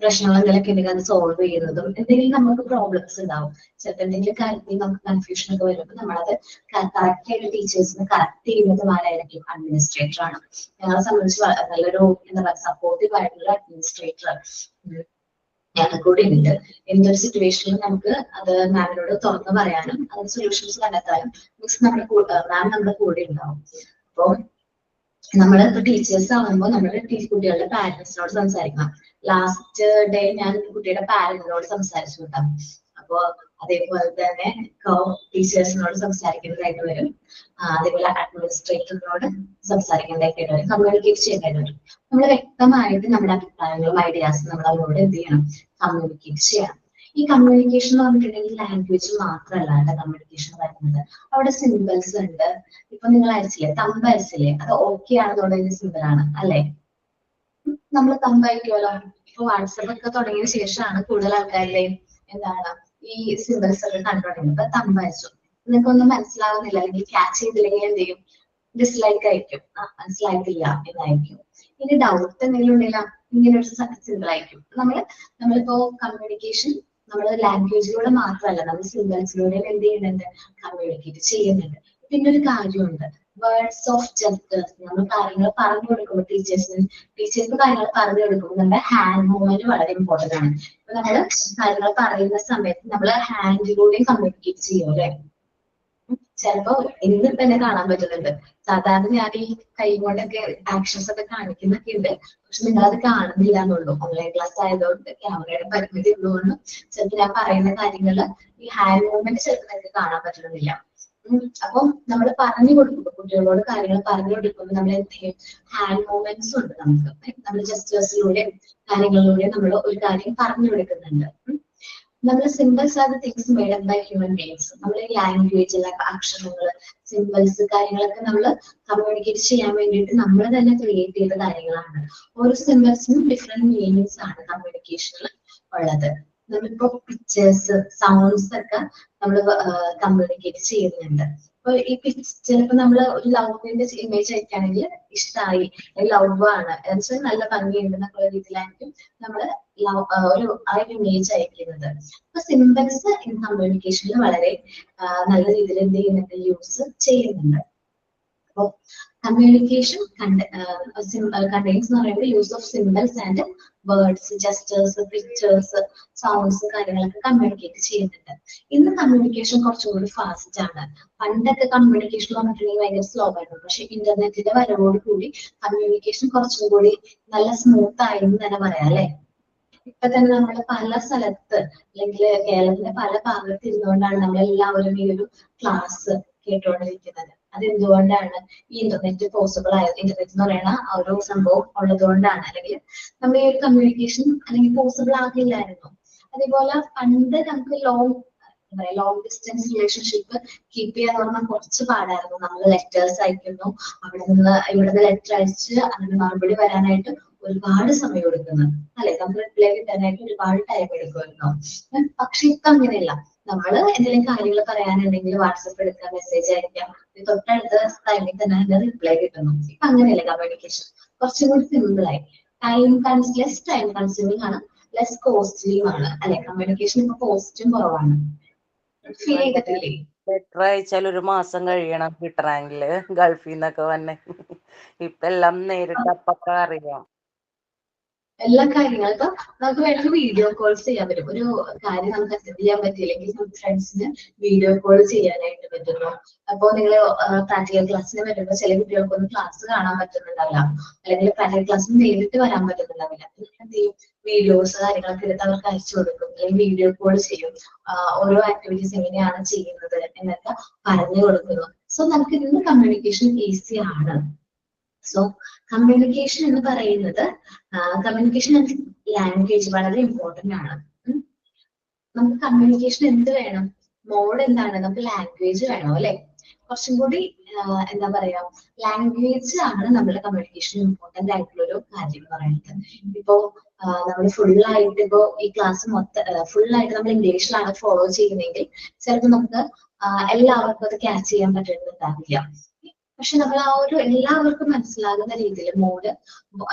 പ്രശ്നങ്ങൾ എന്തെങ്കിലും ഉണ്ടെങ്കിൽ അത് സോൾവ് ചെയ്യുന്നതും എന്തെങ്കിലും നമുക്ക് പ്രോബ്ലംസ് ഉണ്ടാവും. ചിലപ്പോൾ എന്തെങ്കിലും കാര്യത്തിൽ നമുക്ക് കൺഫ്യൂഷൻ ഒക്കെ വരുമ്പോൾ നമ്മളത് കറക്റ്റ് ആയിട്ട് ടീച്ചേഴ്സിന് കറക്റ്റ് ചെയ്യുന്നതും ആരായിരിക്കും? അഡ്മിനിസ്ട്രേറ്റർ ആണ്. ഞങ്ങളെ സംബന്ധിച്ച് നല്ലൊരു എന്താ പറയുക സപ്പോർട്ടീവ് ആയിട്ടുള്ള അഡ്മിനിസ്ട്രേറ്റർ ഞങ്ങൾ കൂടി ഉണ്ട്. എന്തൊരു സിറ്റുവേഷനിലും നമുക്ക് അത് മാമിനോട് തുറന്ന് പറയാനും അതിന് സൊല്യൂഷൻസ് കണ്ടെത്താനും മാം നമ്മുടെ കൂടെ ഉണ്ടാവും. അപ്പൊ നമ്മള് ഇപ്പൊ ടീച്ചേഴ്സ് ആവുമ്പോൾ നമ്മുടെ കുട്ടികളുടെ പാരന്റ്സിനോട് സംസാരിക്കണം. ലാസ്റ്റ് ഡേ ഞാൻ കുട്ടിയുടെ പാരന്റിനോട് സംസാരിച്ചു കിട്ടാം. അപ്പൊ അതേപോലെ തന്നെ ടീച്ചേഴ്സിനോട് സംസാരിക്കേണ്ടതായിട്ട് വരും. അതേപോലെ അഡ്മിനിസ്ട്രേറ്ററിനോട് സംസാരിക്കേണ്ടതായിട്ട് വരും, കമ്മ്യൂണിക്കേറ്റ് ചെയ്യേണ്ടതായിട്ട് വരും. നമ്മൾ വ്യക്തമായിട്ട് നമ്മുടെ അഭിപ്രായങ്ങളും ഐഡിയാസും നമ്മൾ അവരോട് എന്ത് ചെയ്യണം? കമ്മ്യൂണിക്കേറ്റ് ചെയ്യണം. ഈ കമ്മ്യൂണിക്കേഷൻ എന്ന് പറഞ്ഞിട്ടുണ്ടെങ്കിൽ ലാംഗ്വേജ് മാത്രമല്ല കമ്മ്യൂണിക്കേഷൻ വരുന്നത്. അവിടെ സിമ്പിൾസ് ഉണ്ട്. ഇപ്പൊ നിങ്ങൾ അയച്ചില്ലേ, തമ്പ് അയച്ചില്ലേ, അത് ഓക്കെ ആണെന്നുണ്ടെങ്കിൽ സിമ്പിൾ ആണ് അല്ലെ? നമ്മൾ തമ്പ് അയക്കുമല്ലോ. ഇപ്പൊ വാട്സപ്പ് ഒക്കെ തുടങ്ങിയ ശേഷമാണ് കൂടുതൽ ആൾക്കാരുടെയും എന്താണ് ഈ സിമ്പിൾസ് ഒക്കെ കണ്ടു തുടങ്ങിയത്. ഇപ്പൊ തമ്പ് അയച്ചു, നിങ്ങൾക്കൊന്നും മനസ്സിലാവുന്നില്ല അല്ലെങ്കിൽ ക്യാച്ച് ചെയ്തില്ലെങ്കിൽ എന്ത് ചെയ്യും? ഡിസ്ലൈക്ക് അയക്കും, മനസ്സിലായിട്ടില്ല എന്നായിരിക്കും. ഇനി ഡൗട്ട് എന്തെങ്കിലും ഉണ്ടെങ്കിൽ ഇങ്ങനെ ഒരു സിമ്പിൾ അയക്കും. നമ്മളിപ്പോ കമ്മ്യൂണിക്കേഷൻ നമ്മൾ ലാംഗ്വേജിലൂടെ മാത്രമല്ല, നമ്മൾ സിമ്പിൾസിലൂടെ എന്ത് ചെയ്യുന്നുണ്ട്? കമ്മ്യൂണിക്കേറ്റ് ചെയ്യുന്നുണ്ട്. പിന്നെ ഒരു കാര്യമുണ്ട്, വേർഡ്സ് ഓഫ് ജസ്റ്റേഴ്സ്. നമ്മൾ കാര്യങ്ങൾ പറഞ്ഞു കൊടുക്കുമ്പോൾ ടീച്ചേഴ്സ് കാര്യങ്ങൾ പറഞ്ഞു കൊടുക്കുമ്പോൾ നമ്മുടെ ഹാൻഡ് മൂവ്മെന്റ് വളരെ ഇമ്പോർട്ടന്റ് ആണ്. ഇപ്പൊ നമ്മൾ കാര്യങ്ങൾ പറയുന്ന സമയത്ത് നമ്മൾ ഹാൻഡിലൂടെയും കമ്മ്യൂണിക്കേറ്റ് ചെയ്യും അല്ലെ? ചിലപ്പോ ഇന്ന് തന്നെ കാണാൻ പറ്റുന്നുണ്ട്. സാധാരണ ഞാൻ ഈ കൈ കൊണ്ടൊക്കെ ആക്ഷൻസ് ഒക്കെ കാണിക്കുന്നൊക്കെ ഉണ്ട്, പക്ഷെ നിങ്ങളത് കാണുന്നില്ല എന്നുള്ളൂ. ഓൺലൈൻ ക്ലാസ് ആയതുകൊണ്ട് ക്യാമറയുടെ പരിമിതി ഉള്ളതുകൊണ്ട് ചിലപ്പോൾ ഞാൻ പറയുന്ന കാര്യങ്ങള് ഈ ഹാൻഡ് മൂവ്മെന്റ് ചിലപ്പോൾ നിങ്ങൾക്ക് കാണാൻ പറ്റുന്നില്ല. അപ്പം നമ്മൾ പറഞ്ഞു കൊടുക്കുമ്പോൾ കുട്ടികളോട് കാര്യങ്ങൾ പറഞ്ഞു കൊടുക്കുമ്പോൾ നമ്മൾ എന്ത് ചെയ്യും? ഹാൻഡ് മൂവ്മെന്റ്സ് ഉണ്ട് നമുക്ക്. നമ്മൾ ജസ്റ്റേഴ്സിലൂടെ കാര്യങ്ങളിലൂടെ നമ്മൾ ഒരു കാര്യം പറഞ്ഞു കൊടുക്കുന്നുണ്ട്. നമ്മൾ symbols are the things made up by human beings. നമ്മൾ ഈ ലാംഗ്വേജ് അക്ഷരങ്ങൾ സിമ്പിൾസ് കാര്യങ്ങളൊക്കെ നമ്മൾ കമ്മ്യൂണിക്കേറ്റ് ചെയ്യാൻ വേണ്ടിയിട്ട് നമ്മൾ തന്നെ ക്രിയേറ്റ് ചെയ്ത കാര്യങ്ങളാണ്. ഓരോ സിമ്പിൾസിനും ഡിഫറെന്റ് മീനിങ്സ് ആണ് കമ്മ്യൂണിക്കേഷനിൽ ഉള്ളത്. നമ്മളിപ്പോ പിക്ചേഴ്സ് സൗണ്ട്സ് ഒക്കെ നമ്മൾ കമ്മ്യൂണിക്കേറ്റ് ചെയ്യുന്നുണ്ട്. അപ്പൊ ഈ ചിലപ്പോ നമ്മൾ ഒരു ലവിന്റെ ഇമേജ് അയക്കുകയാണെങ്കിൽ ഇഷ്ടമായി, ലവ് ആണ് എന്നുവെച്ചാൽ നല്ല ഭംഗിയുണ്ട് എന്നുള്ള രീതിയിലായിരിക്കും നമ്മൾ ഒരു ഇമേജ് അയക്കുന്നത്. അപ്പൊ സിമ്പിൾസ് ഇൻ കമ്മ്യൂണിക്കേഷനിൽ വളരെ നല്ല രീതിയിൽ എന്ത് ചെയ്യുന്നുണ്ട്? യൂസ് ചെയ്യുന്നുണ്ട്. അപ്പൊ കമ്മ്യൂണിക്കേഷൻ കണ്ടെയ്ൻസ് എന്ന് പറയുമ്പോൾ use of symbols and words, gestures, pictures, sounds കാര്യങ്ങളൊക്കെ കമ്മ്യൂണിക്കേറ്റ് ചെയ്യുന്നുണ്ട്. ഇന്ന് കമ്മ്യൂണിക്കേഷൻ കുറച്ചുകൂടി ഫാസ്റ്റ് ആണ്. പണ്ടൊക്കെ കമ്മ്യൂണിക്കേഷൻ പറഞ്ഞിട്ടുണ്ടെങ്കിൽ ഭയങ്കര സ്ലോ ആയിരുന്നു. പക്ഷെ ഇന്റർനെറ്റിന്റെ വരവോട് കൂടി കമ്മ്യൂണിക്കേഷൻ കുറച്ചും കൂടി നല്ല സ്മൂത്ത് ആയെന്ന് തന്നെ പറയാം അല്ലെ? ഇപ്പൊ തന്നെ നമ്മൾ പല സ്ഥലത്ത് അല്ലെങ്കിൽ കേരളത്തിന്റെ പല ഭാഗത്ത് ഇരുന്നുകൊണ്ടാണ് നമ്മളെല്ലാവരും ഈ ഒരു ക്ലാസ് കേട്ടുകൊണ്ടിരിക്കുന്നത്. അതെന്തുകൊണ്ടാണ് ഈ ഇന്റർനെറ്റ് പോസിബിൾ ആയത്? ഇന്റർനെറ്റ് എന്ന് പറയുന്ന ആ ഒരു സംഭവം ഉള്ളതുകൊണ്ടാണ്, അല്ലെങ്കിൽ നമ്മൾ ഈ ഒരു കമ്മ്യൂണിക്കേഷൻ അല്ലെങ്കിൽ പോസിബിൾ ആകില്ലായിരുന്നു. അതേപോലെ പണ്ട് നമുക്ക് ലോങ് ഡിസ്റ്റൻസ് റിലേഷൻഷിപ്പ് കീപ്പ് ചെയ്യാന്ന് പറഞ്ഞാൽ കുറച്ച് പാടായിരുന്നു. നമ്മൾ ലെറ്റേഴ്സ് അയക്കുന്നു, ഇവിടുന്ന് ലെറ്റർ അയച്ച് അതിന് മറുപടി വരാനായിട്ട് ഒരുപാട് സമയം എടുക്കുന്നു അല്ലെ, നമുക്ക് റിപ്ലൈ കിട്ടാനായിട്ട് ഒരുപാട് ടൈം എടുക്കുമായിരുന്നു. പക്ഷെ ഇപ്പൊ അങ്ങനെയല്ല. നമ്മള് എന്തെങ്കിലും കാര്യങ്ങൾ പറയാനുണ്ടെങ്കിൽ വാട്സപ്പ് എടുക്കുക, മെസ്സേജ് അയക്കാം, തൊട്ടടുത്ത ടൈമിൽ തന്നെ അതിന്റെ റിപ്ലൈ കിട്ടുന്നു. ഇപ്പൊ അങ്ങനെയല്ല, കമ്മ്യൂണിക്കേഷൻ കുറച്ചും കൂടി സിമ്പിൾ ആയി. ലെസ് ടൈം കൺസ്യൂമിംഗ് ആണ്, ലെസ് കോസ്റ്റ്ലിയും ആണ് അല്ലെ. കമ്മ്യൂണിക്കേഷൻ ഇപ്പൊ കോസ്റ്റും കുറവാണ്. ഫീൽ ചെയ്തിട്ടില്ലേ? ലെറ്റർ അയച്ചാൽ 1 മാസം കഴിയണം കിട്ടണമെങ്കില്, ഗൾഫിൽ നിന്നൊക്കെ വന്നെ. ഇപ്പൊ എല്ലാം നേരിട്ട് അപ്പൊക്കെ അറിയാം. എല്ലാ കാര്യങ്ങളും ഇപ്പൊ നമുക്ക് വേണമെങ്കിൽ വീഡിയോ കോൾസ് ചെയ്യാൻ പറ്റും. ഒരു കാര്യം നമുക്ക് അറ്റൻഡ് ചെയ്യാൻ പറ്റിയില്ലെങ്കിൽ നമുക്ക് ഫ്രണ്ട്സിന് വീഡിയോ കോൾ ചെയ്യാനായിട്ട് പറ്റുന്നു. അപ്പൊ നിങ്ങൾ പ്രാക്ടിക്കൽ ക്ലാസ്സിന് വരുമ്പോൾ ചില കുട്ടികൾക്കൊന്നും ക്ലാസ് കാണാൻ പറ്റുന്നുണ്ടാവില്ല, അല്ലെങ്കിൽ പ്രാക്ടിക്കൽ ക്ലാസ്സിന് നേരിട്ട് വരാൻ പറ്റുന്നുണ്ടാവില്ല. എന്ത് ചെയ്യും? വീഡിയോസ് കാര്യങ്ങളൊക്കെ എടുത്ത് അവർക്ക് അയച്ചു കൊടുക്കും, അല്ലെങ്കിൽ വീഡിയോ കോൾ ചെയ്യും. ഓരോ ആക്ടിവിറ്റീസ് എങ്ങനെയാണ് ചെയ്യുന്നത് എന്നൊക്കെ പറഞ്ഞു കൊടുക്കുന്നു. സോ നമുക്ക് ഇന്ന് കമ്മ്യൂണിക്കേഷൻ ഈസി ആണ്. സോ കമ്മ്യൂണിക്കേഷൻ എന്ന് പറയുന്നത് കമ്മ്യൂണിക്കേഷൻ ആൻഡ് ലാംഗ്വേജ് വളരെ ഇമ്പോർട്ടന്റ് ആണ്. നമുക്ക് കമ്മ്യൂണിക്കേഷൻ എന്ത് വേണം? മോഡ് എന്താണ്? നമുക്ക് ലാംഗ്വേജ് വേണം അല്ലെ. കുറച്ചും കൂടി എന്താ പറയാ, ലാംഗ്വേജ് ആണ് നമ്മുടെ കമ്മ്യൂണിക്കേഷൻ ഇമ്പോർട്ടന്റ് ആയിട്ടുള്ള ഒരു കാര്യം എന്ന് പറയുന്നത്. ഇപ്പോ നമ്മൾ ഫുള്ളായിട്ട് ഇപ്പോ ഈ ക്ലാസ് ഫുള്ളായിട്ട് നമ്മൾ ഇംഗ്ലീഷിലാണ് ഫോളോ ചെയ്യുന്നതെങ്കിൽ ചിലപ്പോൾ നമുക്ക് എല്ലാവർക്കും അത് ക്യാച്ച് ചെയ്യാൻ പറ്റുന്നുണ്ടാവില്ല. പക്ഷെ നമ്മൾ ആ ഒരു എല്ലാവർക്കും മനസ്സിലാകുന്ന രീതിയിൽ മോഡ്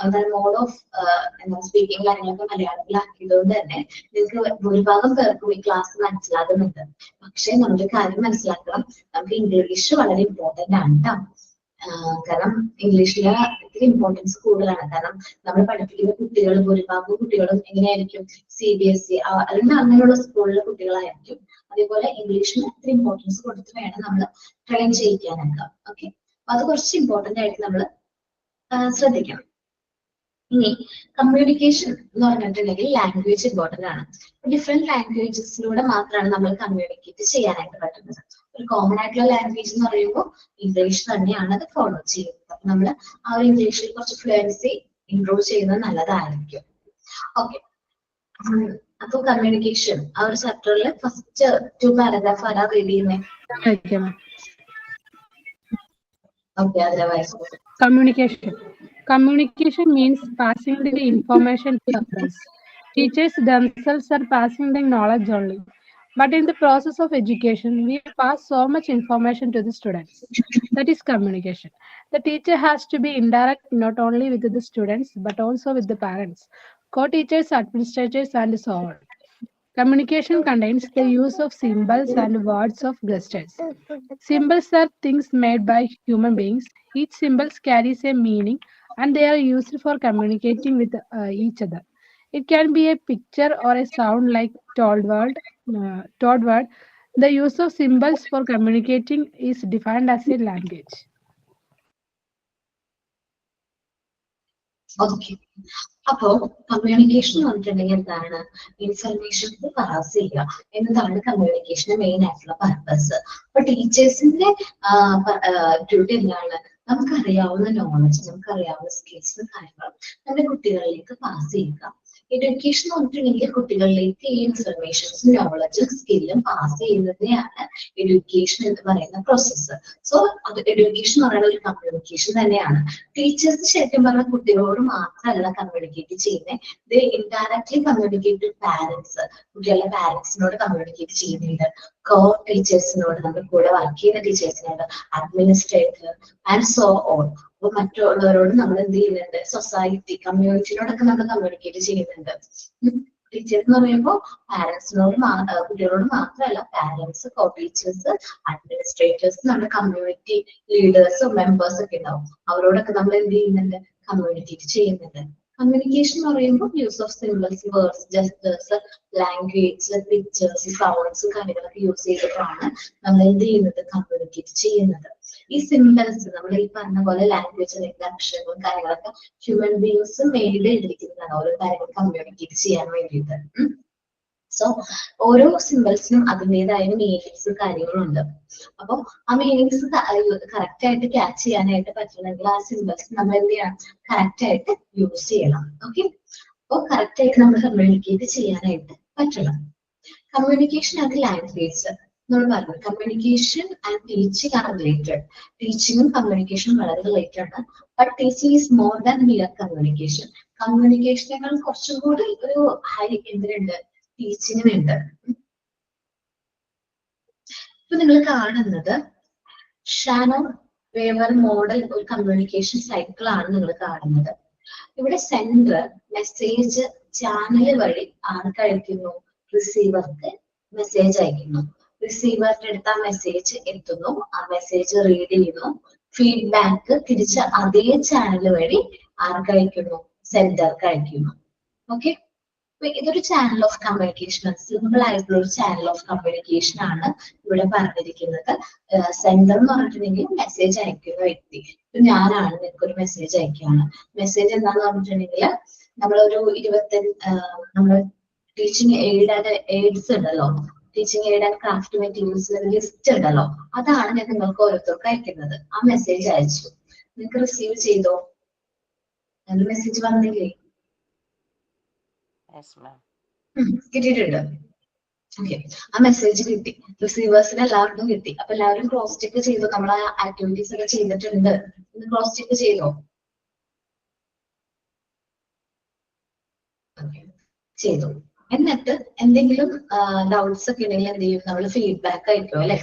ഓഫ് സ്പീക്കിംഗ് കാര്യങ്ങളൊക്കെ മലയാളത്തിലാക്കിയതുകൊണ്ട് തന്നെ നിങ്ങൾക്ക് ഭൂരിഭാഗം പേർക്കും ഈ ക്ലാസ് മനസ്സിലാകുന്നുണ്ട്. പക്ഷെ നമ്മളൊരു കാര്യം മനസ്സിലാക്കണം, നമുക്ക് ഇംഗ്ലീഷ് വളരെ ഇമ്പോർട്ടന്റ് ആണ് കേട്ടോ. കാരണം ഇംഗ്ലീഷില് ഇത്തിരി ഇമ്പോർട്ടൻസ് കൂടുതലാണ്. കാരണം നമ്മൾ പഠിപ്പിക്കുന്ന കുട്ടികൾ ഭൂരിഭാഗം കുട്ടികളും എങ്ങനെയായിരിക്കും? CBSE അല്ലെങ്കിൽ അങ്ങനെയുള്ള സ്കൂളിലെ കുട്ടികളായിരിക്കും. അതേപോലെ ഇംഗ്ലീഷിന് ഇത്തിരി ഇമ്പോർട്ടൻസ് കൊടുത്ത് വേണം നമ്മൾ ട്രെയിൻ ചെയ്യിക്കാനൊക്കെ. ഓക്കെ, അത് കുറച്ച് ഇമ്പോർട്ടന്റ് ആയിട്ട് നമ്മൾ ശ്രദ്ധിക്കണം. ഇനി കമ്മ്യൂണിക്കേഷൻ എന്ന് പറഞ്ഞിട്ടുണ്ടെങ്കിൽ ലാംഗ്വേജ് ഇമ്പോർട്ടന്റ് ആണ്. ഡിഫറെന്റ് ലാംഗ്വേജസിലൂടെ മാത്രമാണ് നമ്മൾ കമ്മ്യൂണിക്കേറ്റ് ചെയ്യാനായിട്ട് പറ്റുന്നത്. ഒരു കോമൺ ആയിട്ടുള്ള ലാംഗ്വേജ് എന്ന് പറയുമ്പോൾ ഇംഗ്ലീഷ് തന്നെയാണ് അത് ഫോളോ ചെയ്യുന്നത്. അപ്പൊ നമ്മൾ ആ ഒരു ഇംഗ്ലീഷിൽ കുറച്ച് ഫ്ലുവൻസി ഇംപ്രൂവ് ചെയ്യുന്നത് നല്ലതായിരിക്കും. ഓക്കെ, അപ്പൊ കമ്മ്യൂണിക്കേഷൻ ആ ഒരു ചാപ്റ്ററിൽ ഫസ്റ്റ് 2 പാരഗ്രാഫ് ആരാ റീഡ് ചെയ്യുന്നത്? Okay, otherwise. Communication. Communication means passing the information to others. Teachers themselves are passing the knowledge only. But in the process of education, we pass so much information to the students. That is communication. The teacher has to be indirect not only with the students, but also with the parents, co-teachers, administrators, and so on. Communication contains the use of symbols and words of gestures. Symbols are things made by human beings. Each symbol carries a meaning and they are used for communicating with each other. It can be a picture or a sound like told word. The use of symbols for communicating is defined as a language. Okay, അപ്പോ communication എന്ന് പറഞ്ഞിട്ടുണ്ടെങ്കിൽ എന്താണ്? Information pass ചെയ്യുക എന്നതാണ് കമ്മ്യൂണിക്കേഷന്റെ main ആയിട്ടുള്ള purpose. അപ്പൊ ടീച്ചേഴ്സിന്റെ duty എന്താണ്? നമുക്കറിയാവുന്ന നോളജ്, നമുക്കറിയാവുന്ന സ്കിൽസും കാര്യങ്ങളും നമ്മുടെ കുട്ടികളിലേക്ക് പാസ് ചെയ്യുക. എഡ്യൂക്കേഷൻ എന്ന് പറഞ്ഞിട്ടുണ്ടെങ്കിൽ കുട്ടികളിലേക്ക് ഈ ഇൻഫർമേഷൻസും നോളജും സ്കില്ലും പാസ് ചെയ്യുന്നതിനെയാണ് എഡ്യൂക്കേഷൻ എന്ന് പറയുന്ന പ്രോസസ്സ്. സോ അത് എഡ്യൂക്കേഷൻ എന്ന് പറയുന്ന ഒരു കമ്മ്യൂണിക്കേഷൻ തന്നെയാണ്. ടീച്ചേഴ്സ് ശരിക്കും പറഞ്ഞ കുട്ടികളോട് മാത്രമല്ല കമ്മ്യൂണിക്കേറ്റ് ചെയ്യുന്നത്, ദേ ഇൻഡയറക്ട്ലി കമ്മ്യൂണിക്കേറ്റ് വിത്ത് പാരന്റ്സ്. കുട്ടികളുടെ പാരന്റ്സിനോട് കമ്മ്യൂണിക്കേറ്റ് ചെയ്യുന്നുണ്ട്, കോ ടീച്ചേഴ്സിനോട്, നമ്മുടെ കൂടെ വർക്ക് ചെയ്യുന്ന ടീച്ചേഴ്സിനോട്, അഡ്മിനിസ്ട്രേറ്റർ ആൻഡ് സോ ഓൺ. അപ്പൊ മറ്റുള്ളവരോട് നമ്മൾ എന്ത് ചെയ്യുന്നുണ്ട്? സൊസൈറ്റി, കമ്മ്യൂണിറ്റിനോടൊക്കെ നമ്മൾ കമ്മ്യൂണിക്കേറ്റ് ചെയ്യുന്നുണ്ട്. ടീച്ചേഴ്സ് എന്ന് പറയുമ്പോൾ പാരന്റ്സിനോട് കുട്ടികളോട് മാത്രമല്ല, പാരന്റ്സ്, കോ ടീച്ചേഴ്സ്, അഡ്മിനിസ്ട്രേറ്റേഴ്സ്, നമ്മുടെ കമ്മ്യൂണിറ്റി ലീഡേഴ്സും മെമ്പേഴ്സും ഒക്കെ ഉണ്ടാവും. അവരോടൊക്കെ നമ്മൾ എന്ത് ചെയ്യുന്നുണ്ട്? കമ്മ്യൂണിക്കേറ്റ് ചെയ്യുന്നുണ്ട്. കമ്മ്യൂണിക്കേഷൻ എന്ന് പറയുമ്പോൾ use of symbols, words, gestures, language, pictures, sounds കാര്യങ്ങളൊക്കെ യൂസ് ചെയ്തിട്ടാണ് നമ്മൾ എന്ത് ചെയ്യുന്നത്? കമ്മ്യൂണിക്കേറ്റ് ചെയ്യുന്നത്. ഈ സിംബൽസ് നമ്മൾ ഈ പറഞ്ഞ പോലെ ലാംഗ്വേജ് അല്ലെങ്കിൽ അക്ഷരങ്ങളും കാര്യങ്ങളൊക്കെ ഹ്യൂമൻ ബീങ്സ് മെയ്ഡ് ചെയ്തിരിക്കുന്നതാണ് ഓരോ കാര്യങ്ങൾ കമ്മ്യൂണിക്കേറ്റ് ചെയ്യാൻ വേണ്ടിയിട്ട്. സോ ഓരോ സിമ്പിൾസിനും അതിൻ്റെതായ മീനിങ്സ് കാര്യങ്ങളുണ്ട്. അപ്പൊ ആ മീനിങ്സ് കറക്റ്റ് ആയിട്ട് ക്യാച്ച് ചെയ്യാനായിട്ട് പറ്റണമെങ്കിൽ ആ സിമ്പിൾസ് നമ്മൾ എന്ത് ചെയ്യണം, കറക്റ്റ് ആയിട്ട് യൂസ് ചെയ്യണം. ഓക്കെ, അപ്പോൾ കറക്റ്റ് ആയിട്ട് നമ്മൾ കമ്മ്യൂണിക്കേറ്റ് ചെയ്യാനായിട്ട് പറ്റണം. കമ്മ്യൂണിക്കേഷൻ ആൻഡ് ലാംഗ്വേജ് നമ്മൾ പറഞ്ഞു, communication and teaching are related. ടീച്ചിങ്ങും കമ്മ്യൂണിക്കേഷനും വളരെ റിലേറ്റഡ് ആണ്. But teaching is more than mere communication. കമ്മ്യൂണിക്കേഷനേക്കാൾ കുറച്ചും കൂടി ഒരു ഹൈ എന്തിനുണ്ട്, ടീച്ചിങ്ങിനുണ്ട്. ഇപ്പൊ നിങ്ങൾ കാണുന്നത് ഷാനോൺ വേവർ മോഡൽ ഒരു കമ്മ്യൂണിക്കേഷൻ സൈക്കിൾ ആണ് നിങ്ങൾ കാണുന്നത്. ഇവിടെ സെൻഡർ മെസ്സേജ് ചാനൽ വഴി ആർക്ക് അയക്കുന്നു, റിസീവർക്ക് മെസ്സേജ് അയക്കുന്നു. റിസീവറിന്റെ അടുത്ത് ആ മെസ്സേജ് എത്തുന്നു, ആ മെസ്സേജ് റീഡ് ചെയ്യുന്നു, ഫീഡ്ബാക്ക് തിരിച്ച് അതേ ചാനൽ വഴി ആർക്ക് അയക്കുന്നു, സെൻഡർക്ക് അയക്കുന്നു. ഓക്കെ, ഇതൊരു ചാനൽ ഓഫ് കമ്മ്യൂണിക്കേഷൻ, സിമ്പിൾ ആയിട്ടുള്ള ഒരു ചാനൽ ഓഫ് കമ്മ്യൂണിക്കേഷൻ ആണ് ഇവിടെ പറഞ്ഞിരിക്കുന്നത്. സെൻഡർ എന്ന് പറഞ്ഞിട്ടുണ്ടെങ്കിൽ മെസ്സേജ് അയക്കുന്ന വ്യക്തി. ഇപ്പൊ ഞാനാണ് നിങ്ങൾക്ക് ഒരു മെസ്സേജ് അയക്കുകയാണ്. മെസ്സേജ് എന്താന്ന് പറഞ്ഞിട്ടുണ്ടെങ്കിൽ നമ്മളൊരു 25 നമ്മൾ ടീച്ചിങ് എയ്ഡ്സ് ഉണ്ടല്ലോ, teaching aid and craft materials list ഉണ്ടല്ലോ, അതാണ് ഞാൻ നിങ്ങൾക്ക് ഓരോരുത്തർക്ക് അയക്കുന്നത്. ആ മെസ്സേജ് അയച്ചു, നിങ്ങൾക്ക് റിസീവ് ചെയ്തോ? മെസ്സേജ് വന്നില്ലേ? കിട്ടിയിട്ടുണ്ട്. ഓക്കെ, ആ മെസ്സേജ് കിട്ടി, റിസീവേഴ്സിന് എല്ലാവർക്കും കിട്ടി. അപ്പൊ എല്ലാവരും ക്രോസ് ചെക്ക് ചെയ്തു, നമ്മൾ ആ ആക്ടിവിറ്റീസ് ഒക്കെ ചെയ്തിട്ടുണ്ട്, ക്രോസ് ചെക്ക് ചെയ്തോ? ചെയ്തു. എന്നിട്ട് എന്തെങ്കിലും ഡൗട്ട്സ് ഒക്കെ ഉണ്ടെങ്കിൽ എന്ത് ചെയ്യും, നമ്മൾ ഫീഡ്ബാക്ക് അയക്കും അല്ലെ,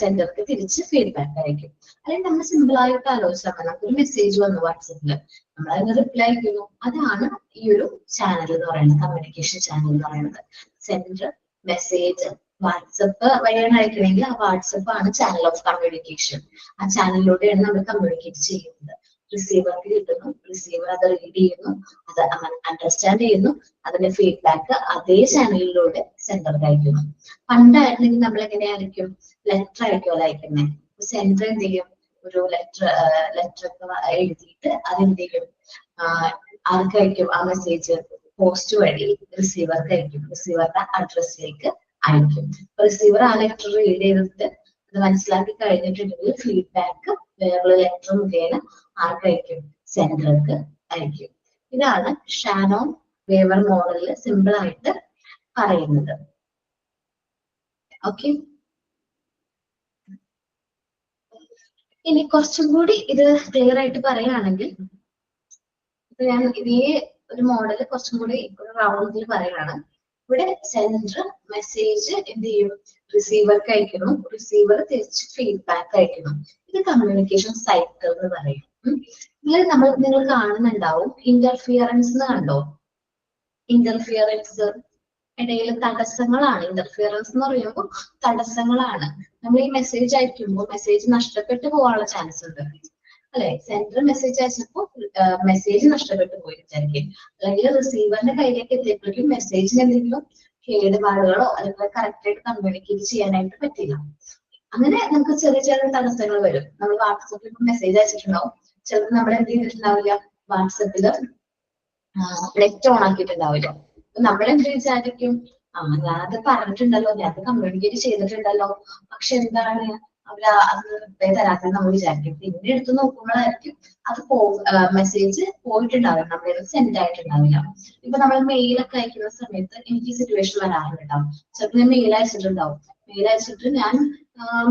സെന്റർക്ക് തിരിച്ച് ഫീഡ്ബാക്ക് അയക്കും. അല്ലെങ്കിൽ നമ്മൾ സിമ്പിൾ ആയിട്ട് ആലോചിച്ചാൽ നമുക്കൊരു മെസ്സേജ് വന്നു വാട്സപ്പില്, നമ്മൾ അതിന് റിപ്ലൈ അയക്കുന്നു. അതാണ് ഈ ഒരു ചാനൽ എന്ന് പറയുന്നത്, കമ്മ്യൂണിക്കേഷൻ ചാനൽ എന്ന് പറയുന്നത്. സെൻഡർ മെസ്സേജ് വാട്സപ്പ് വഴിയാണ് അയക്കണമെങ്കിൽ ആ വാട്സപ്പ് ആണ് ചാനൽ ഓഫ് കമ്മ്യൂണിക്കേഷൻ. ആ ചാനലിലൂടെയാണ് നമ്മൾ കമ്മ്യൂണിക്കേറ്റ് ചെയ്യുന്നത്. റിസീവർക്ക് കിട്ടുന്നു, റിസീവർ അത് റീഡ് ചെയ്യുന്നു, അത് അണ്ടർസ്റ്റാൻഡ് ചെയ്യുന്നു, അതിന്റെ ഫീഡ്ബാക്ക് അതേ ചാനലിലൂടെ സെൻഡർക്ക് അയക്കുന്നു. പണ്ടായിരുന്നെങ്കിൽ നമ്മൾ എങ്ങനെയായിരിക്കും, ലെറ്റർ ആയിരിക്കുമല്ലോ അയക്കുന്നത്. സെൻഡർ എന്ത് ചെയ്യും, ഒരു ലെറ്റർ ഒക്കെ എഴുതിയിട്ട് അതെന്ത് ചെയ്യും, ആർക്ക് അയക്കും, ആ മെസ്സേജ് പോസ്റ്റ് വഴി റിസീവർക്ക് അയക്കും, റിസീവറുടെ അഡ്രസ്സിലേക്ക് അയക്കും. റിസീവർ ആ ലെറ്റർ റീഡ് ചെയ്തിട്ട് അത് മനസ്സിലാക്കി കഴിഞ്ഞിട്ടുണ്ടെങ്കിൽ ഫീഡ്ബാക്ക് വേറൊരു ലെറ്റർ മുഖേന ആർക്ക് അയക്കും, സെൻഡർക്ക് അയക്കും. ഇതാണ് ഷാനോൺ വേവർ മോഡലിൽ സിമ്പിൾ ആയിട്ട് പറയുന്നത്. ഓക്കെ, ഇനി കുറച്ചും കൂടി ഇത് ക്ലിയർ ആയിട്ട് പറയുകയാണെങ്കിൽ, ഇപ്പൊ ഞാൻ ഇതേ ഒരു മോഡൽ കുറച്ചും കൂടി ഒരു റൗണ്ടിൽ പറയുകയാണ്. ഇവിടെ സെൻഡർ മെസ്സേജ് എന്ത് ചെയ്യും, റിസീവർക്ക് അയക്കുന്നു, റിസീവർ തിരിച്ച് ഫീഡ്ബാക്ക് അയക്കുന്നു. ഇത് കമ്മ്യൂണിക്കേഷൻ സൈക്കിൾ എന്ന് പറയും. നിങ്ങൾ കാണുന്നുണ്ടാവും ഇന്റർഫിയറൻസ് എന്ന് കണ്ടോ? ഇന്റർഫിയറൻസ് ഇടയിൽ തടസ്സങ്ങളാണ്. ഇന്റർഫിയറൻസ് എന്ന് പറയുമ്പോൾ തടസ്സങ്ങളാണ്. നമ്മൾ ഈ മെസ്സേജ് അയക്കുമ്പോൾ മെസ്സേജ് നഷ്ടപ്പെട്ടു പോകാനുള്ള ചാൻസ് ഉണ്ട് അല്ലെ? സെൻഡർ മെസ്സേജ് അയച്ചപ്പോൾ മെസ്സേജ് നഷ്ടപ്പെട്ടു പോയി വിചാരിക്കും, അല്ലെങ്കിൽ റിസീവറിന്റെ കയ്യിലേക്ക് എത്തിയപ്പോഴേക്കും മെസ്സേജിന് എന്തെങ്കിലും കേടുപാടുകളോ അല്ലെങ്കിൽ കറക്റ്റ് ആയിട്ട് കമ്മ്യൂണിക്കേറ്റ് ചെയ്യാനായിട്ട് പറ്റില്ല. അങ്ങനെ നമുക്ക് ചെറിയ ചെറിയ തടസ്സങ്ങൾ വരും. നമ്മൾ വാട്സപ്പിൽ മെസ്സേജ് അയച്ചിട്ടുണ്ടാവും, ചിലപ്പോൾ നമ്മൾ എന്ത് ചെയ്തിട്ടുണ്ടാവില്ല, വാട്സപ്പില് നെറ്റ് ഓൺ ആക്കിയിട്ടുണ്ടാവില്ല. നമ്മൾ എന്ത് വിചാരിക്കും, ഞാനത് പറഞ്ഞിട്ടുണ്ടല്ലോ, ഞാനത് കമ്മ്യൂണിക്കേറ്റ് ചെയ്തിട്ടുണ്ടല്ലോ, പക്ഷെ എന്താണ് അവര് അത് റിപ്ലൈ തരാത്തത് നമ്മൾ വിചാരിക്കും. പിന്നെ എടുത്ത് നോക്കുമ്പോഴായിരിക്കും അത് മെസ്സേജ് പോയിട്ടുണ്ടാവില്ല, നമ്മുടെ സെൻഡ് ആയിട്ടുണ്ടാവില്ല. ഇപ്പൊ നമ്മൾ മെയിലൊക്കെ അയക്കുന്ന സമയത്ത് എനിക്ക് സിറ്റുവേഷൻ വരാറുണ്ടാവും. ചിലപ്പോൾ ഞാൻ മെയിൽ അയച്ചിട്ടുണ്ടാവും, മെയിൽ അയച്ചിട്ട് ഞാൻ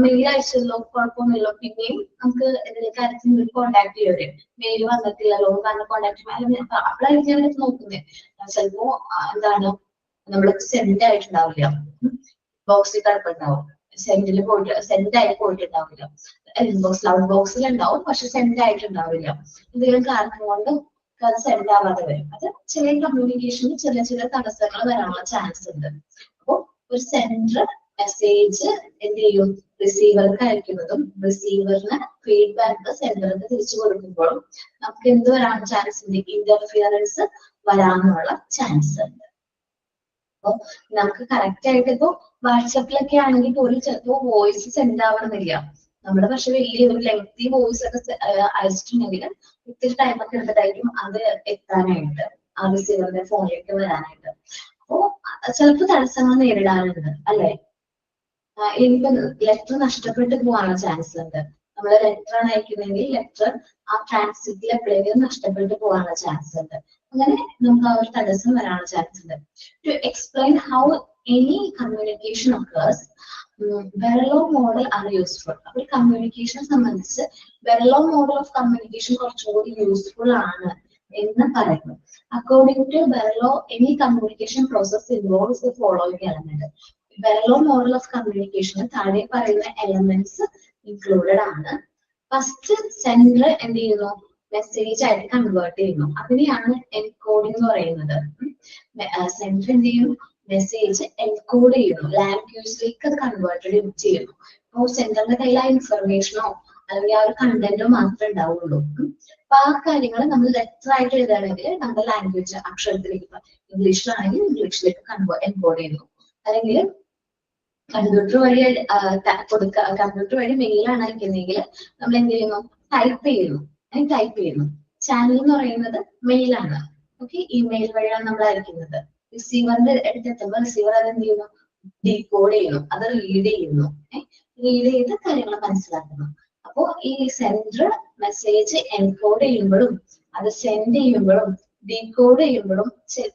മെയിൽ അയച്ചല്ലോ, കുഴപ്പമൊന്നുമില്ലോ, പിന്നെയും നമുക്ക് എന്തെങ്കിലും കാര്യത്തിൽ കോൺടാക്ട് ചെയ്യവര്, മെയിൽ വന്നിട്ടില്ലല്ലോ കാരണം കോൺടാക്ട് ചെയ്യാൻ അപ്പോഴായിരിക്കും ഞാൻ നോക്കുന്നത്. ചിലപ്പോ എന്താണ് നമ്മൾക്ക് സെൻഡ് ആയിട്ടുണ്ടാവില്ല, ബോക്സിൽ കിടപ്പുണ്ടാവും, സെൻഡിൽ പോയിട്ട് സെൻഡ് ആയി പോയിട്ടുണ്ടാവില്ല, ലൗഡ് ബോക്സിൽ ഉണ്ടാവും പക്ഷെ സെൻഡ് ആയിട്ടുണ്ടാവില്ല. എന്തെങ്കിലും കാരണം കൊണ്ട് അത് സെൻഡ് ആവാതെ വരും. അത് ചില കമ്മ്യൂണിക്കേഷന് ചില ചില തടസ്സങ്ങൾ വരാനുള്ള ചാൻസ് ഉണ്ട്. അപ്പൊ ഒരു സെൻഡർ മെസ്സേജ് എന്ത് ചെയ്യും, റിസീവർക്ക് അയക്കുന്നതും റിസീവറിന് ഫീഡ്ബാക്ക് സെൻഡർക്ക് തിരിച്ചു കൊടുക്കുമ്പോഴും നമുക്ക് എന്ത് വരാൻ ചാൻസ് ഉണ്ട്, ഇന്റർഫിയറൻസ് വരാനുള്ള ചാൻസ് ഉണ്ട്. അപ്പൊ നമുക്ക് കറക്റ്റ് ആയിട്ട് ഇപ്പൊ വാട്സപ്പിലൊക്കെ ആണെങ്കിൽ പോലും ചിലപ്പോൾ വോയിസ് സെൻഡ് ആവണമെന്നില്ല. നമ്മുടെ പക്ഷെ വലിയ ഒരു ലെങ്തി വോയിസ് ഒക്കെ അയച്ചിട്ടുണ്ടെങ്കിൽ ഒത്തിരി ടൈമൊക്കെ എടുത്തിട്ടായിരിക്കും അത് എത്താനായിട്ട്, ആ റിസീവറിന്റെ ഫോണിലേക്ക് വരാനായിട്ട്. അപ്പോ ചിലപ്പോൾ തടസ്സങ്ങൾ നേരിടാറുണ്ട് അല്ലെ? എനിക്ക് ലെറ്റർ നഷ്ടപ്പെട്ടു പോകാനുള്ള ചാൻസ് ഉണ്ട്. നമ്മൾ ലെറ്റർ ആണ് അയക്കുന്നെങ്കിൽ ലെറ്റർ ആ ട്രാൻസിറ്റിൽ എപ്പോഴെങ്കിലും നഷ്ടപ്പെട്ടു പോകാനുള്ള ചാൻസ് ഉണ്ട്. അങ്ങനെ നമുക്ക് ആ ഒരു തടസ്സം വരാനുള്ള ചാൻസ് ഉണ്ട്. To explain how any communication occurs Berlo model are useful. അപ്പൊ കമ്മ്യൂണിക്കേഷൻ സംബന്ധിച്ച് വെറലോ മോഡൽ ഓഫ് കമ്മ്യൂണിക്കേഷൻ കുറച്ചുകൂടി യൂസ്ഫുൾ ആണ് എന്ന് പറയുന്നു. According to Berlo any communication process involves the following element. Berlo model of communication താഴെ പറയുന്ന elements included ആണ്. First sender എന്ത് ചെയ്യുന്നു? മെസ്സേജ് ആയിട്ട് കൺവേർട്ട് ചെയ്യുന്നു. അതിനെയാണ് എൻകോഡിംഗ് എന്ന് പറയുന്നത്. സെൻഡർ എന്ത് ചെയ്യുന്നു? മെസ്സേജ് എൻകോഡ് ചെയ്യുന്നു, ലാംഗ്വേജിലേക്ക് അത് കൺവേർട്ടഡ് ചെയ്യുന്നു. അപ്പോൾ സെൻഡറിന്റെ കയ്യിൽ ആ ഇൻഫർമേഷനോ അല്ലെങ്കിൽ ആ ഒരു കണ്ടന്റോ മാത്രമേ ഉണ്ടാവുള്ളൂ. അപ്പൊ ആ കാര്യങ്ങൾ നമ്മൾ ലെറ്റർ ആയിട്ട് എഴുതുകയാണെങ്കിൽ നമ്മുടെ ലാംഗ്വേജ് അക്ഷരത്തിലേക്ക്, ഇംഗ്ലീഷിലാണെങ്കിൽ ഇംഗ്ലീഷിലേക്ക് എൻകോഡ് ചെയ്യുന്നു. അല്ലെങ്കിൽ കമ്പ്യൂട്ടർ വഴി കമ്പ്യൂട്ടർ വഴി മെയിലാണ് അയക്കുന്നതെങ്കിൽ നമ്മൾ എന്ത് ചെയ്യുന്നു? ടൈപ്പ് ചെയ്യുന്നു. ചാനൽ എന്ന് പറയുന്നത് മെയിലാണ്. ഓക്കെ, ഇമെയിൽ വഴിയാണ് നമ്മൾ അയക്കുന്നത്. റിസീവറിന്റെ അടുത്തെത്തുമ്പോൾ റിസീവർ അത് എന്ത് ചെയ്യുന്നു? ഡീകോഡ് ചെയ്യുന്നു, അത് റീഡ് ചെയ്യുന്നു. റീഡ് ചെയ്ത് കാര്യങ്ങൾ മനസ്സിലാക്കുന്നു. അപ്പോ ഈ സെൻഡർ മെസ്സേജ് എൻകോഡ് ചെയ്യുമ്പോഴും അത് സെൻഡ് ചെയ്യുമ്പോഴും ഡീകോഡ് ചെയ്യുമ്പോഴും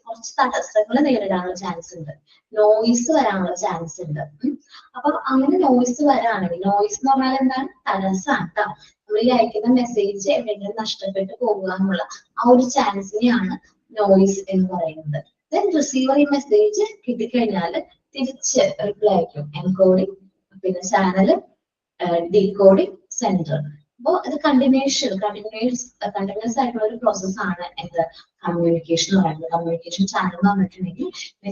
കുറച്ച് തടസ്സങ്ങൾ നേരിടാനുള്ള ചാൻസ് ഉണ്ട്. നോയിസ് വരാനുള്ള ചാൻസ് ഉണ്ട്. അപ്പൊ അങ്ങനെ നോയിസ് വരാണെങ്കിൽ, നോയിസ് എന്ന് പറഞ്ഞാൽ എന്താണ്? തടസ്സാണ് കേട്ടോ. നമ്മൾ ഈ അയക്കുന്ന മെസ്സേജ് എവിടെയെങ്കിലും നഷ്ടപ്പെട്ടു പോകുക എന്നുള്ള ആ ഒരു ചാൻസിനെയാണ് നോയിസ് എന്ന് പറയുന്നത്. ദെൻ റിസീവർ ഈ മെസ്സേജ് കിട്ടിക്കഴിഞ്ഞാൽ തിരിച്ച് റിപ്ലൈ അയക്കും. എൻകോഡിങ്, പിന്നെ ചാനല്, ഡീകോഡിങ്, സെൻഡർ. അപ്പോ ഇത് കണ്ടിന്യൂസ് ആയിട്ടുള്ള ഒരു പ്രോസസ് ആണ് എന്ത്? കമ്മ്യൂണിക്കേഷൻ എന്ന് പറയുന്നത്. കമ്മ്യൂണിക്കേഷൻ ചാനൽ എന്ന് പറഞ്ഞിട്ടുണ്ടെങ്കിൽ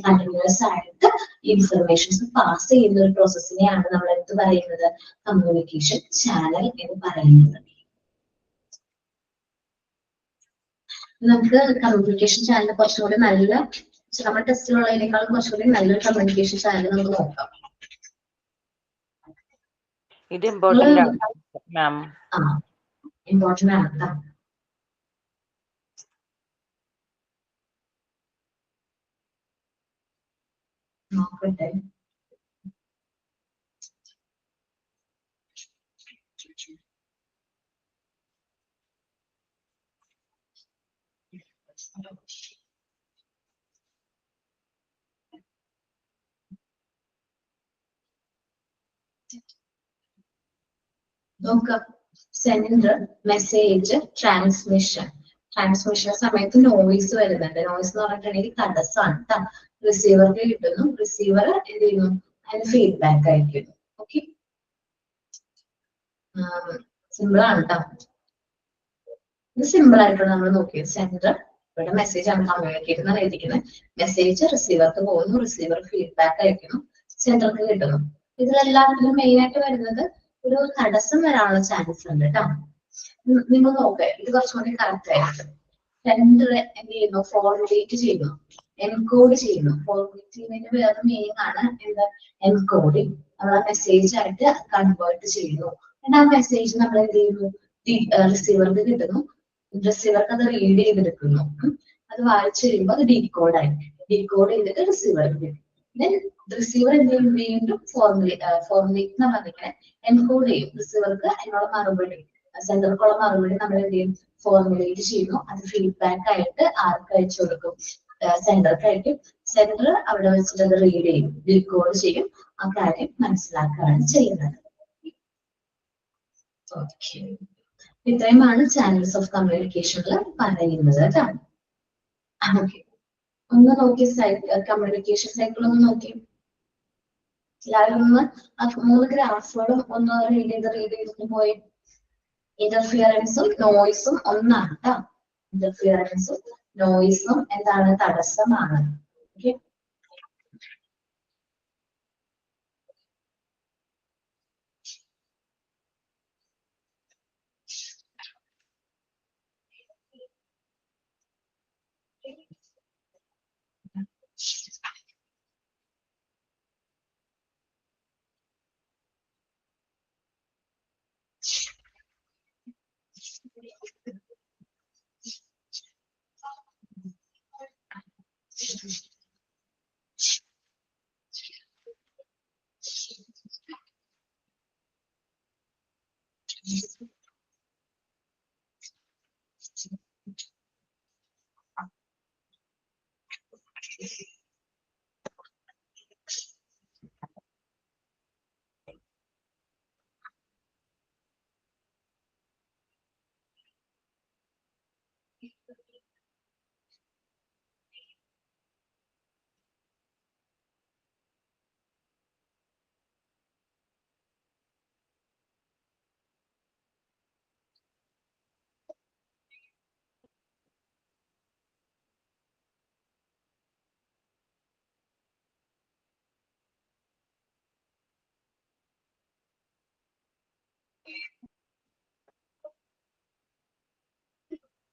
കണ്ടിന്യൂസ് ആയിട്ട് ഇൻഫർമേഷൻസ് പാസ് ചെയ്യുന്ന ഒരു പ്രോസസ്സിനെയാണ് നമ്മൾ എന്ത് പറയുന്നത്? കമ്മ്യൂണിക്കേഷൻ ചാനൽ എന്ന് പറയുന്നത്. നമുക്ക് കമ്മ്യൂണിക്കേഷൻ ചാനൽ കുറച്ചുകൂടി നല്ല, നമ്മുടെ ടെസ്റ്റിലുള്ളതിനേക്കാളും കുറച്ചുകൂടി നല്ലൊരു കമ്മ്യൂണിക്കേഷൻ ചാനൽ നമുക്ക് നോക്കാം. ഇത് ഇമ്പോർട്ടന്റ് ആണ് മാം. ഇമ്പോർട്ടന്റ് ആണ് കേട്ടോ. നോക്കട്ടെ. നോക്കാം. സെൻഡർ, മെസ്സേജ്, ട്രാൻസ്മിഷൻ സമയത്ത് നോയിസ് വരുന്നുണ്ട്. നോയിസ് എന്ന് പറഞ്ഞിട്ടുണ്ടെങ്കിൽ തടസ്സമാണ് കേട്ടോ. റിസീവർക്ക് കിട്ടുന്നു, റിസീവർ എന്ത് ചെയ്യുന്നു? അതിന് ഫീഡ്ബാക്ക് അയക്കുന്നു. ഓക്കെ, സിമ്പിൾ ആണ് കേട്ടോ. ഇത് സിമ്പിൾ ആയിട്ടാണ് നമ്മൾ നോക്കിയത്. സെൻഡർ ഇവിടെ മെസ്സേജ് ആണ് കമ്മ്യൂണിക്കേറ്റ് എന്നാണ് എഴുതിക്കുന്നത്. മെസ്സേജ് റിസീവർക്ക് പോകുന്നു, റിസീവർ ഫീഡ്ബാക്ക് അയക്കുന്നു, സെൻഡർക്ക് കിട്ടുന്നു. ഇതിലെല്ലാത്തിലും മെയിൻ ആയിട്ട് വരുന്നത് ഒരു തടസ്സം വരാനുള്ള ചാൻസ് ഉണ്ട് കേട്ടോ. നിങ്ങൾ നോക്കുക, ഇത് കുറച്ചുകൂടി കറക്റ്റ് ആയിട്ട്. സെൻഡർ എന്ത് ചെയ്യുന്നു? ഫോർമുലേറ്റ് ചെയ്യുന്നു, എൻകോഡ് ചെയ്യുന്നു. ഫോർമുലേറ്റ് ചെയ്യുന്നതിന് വേറെ മീനിങ് ആണ് എന്താ? എൻകോഡിങ്. നമ്മൾ ആ മെസ്സേജ് ആയിട്ട് കൺവേർട്ട് ചെയ്യുന്നു. എന്നിട്ട് ആ മെസ്സേജ് നമ്മൾ എന്ത് ചെയ്യുന്നു? റിസീവർക്ക് കിട്ടുന്നു, റിസീവർക്ക് അത് റീഡ് ചെയ്തെടുക്കുന്നു. അത് വായിച്ചു കഴിയുമ്പോൾ അത് ഡീകോഡ് ചെയ്തിട്ട് റിസീവർക്ക് കിട്ടും. ദെൻ റിസീവർ എന്ത് ചെയ്യും? വീണ്ടും ഫോർമുലേറ്റ് എന്ന് പറഞ്ഞിങ്ങനെ എൻകോഡ് ചെയ്യും. റിസീവർക്ക് അതിനുള്ള മറുപടി, സെൻഡർക്കുള്ള മറുപടി നമ്മൾ എന്ത് ചെയ്യും? ഫോർമുലേറ്റ് ചെയ്യുന്നു. അത് ഫീഡ്ബാക്ക് ആയിട്ട് ആർക്ക് അയച്ചു കൊടുക്കും? സെൻഡർക്ക് അയക്കും. സെൻഡർ അവിടെ വെച്ചിട്ട് അത് റീഡ് ചെയ്യും, ഡീകോഡ് ചെയ്യും. ആ കാര്യം മനസ്സിലാക്കുകയാണ് ചെയ്യുന്നത്. ഓക്കെ, ഇത്രയുമാണ് ചാനൽസ് ഓഫ് കമ്മ്യൂണിക്കേഷനിൽ പറയുന്നത് കേട്ടോ. ഓക്കെ, ഒന്ന് നോക്കി കമ്മ്യൂണിക്കേഷൻ സൈക്കിൾ ഒന്ന് നോക്കി. എല്ലാവരും ഒന്ന് 3 ഗ്രാഫുകളും ഒന്ന് റീഡ് ചെയ്തിട്ട് പോയി. ഇന്റർഫിയറൻസും നോയിസും ഒന്നാണ് കേട്ടോ. ഇന്റർഫിയറൻസും നോയിസും എന്താണ്? തടസ്സമാണ്. ഓക്കെ,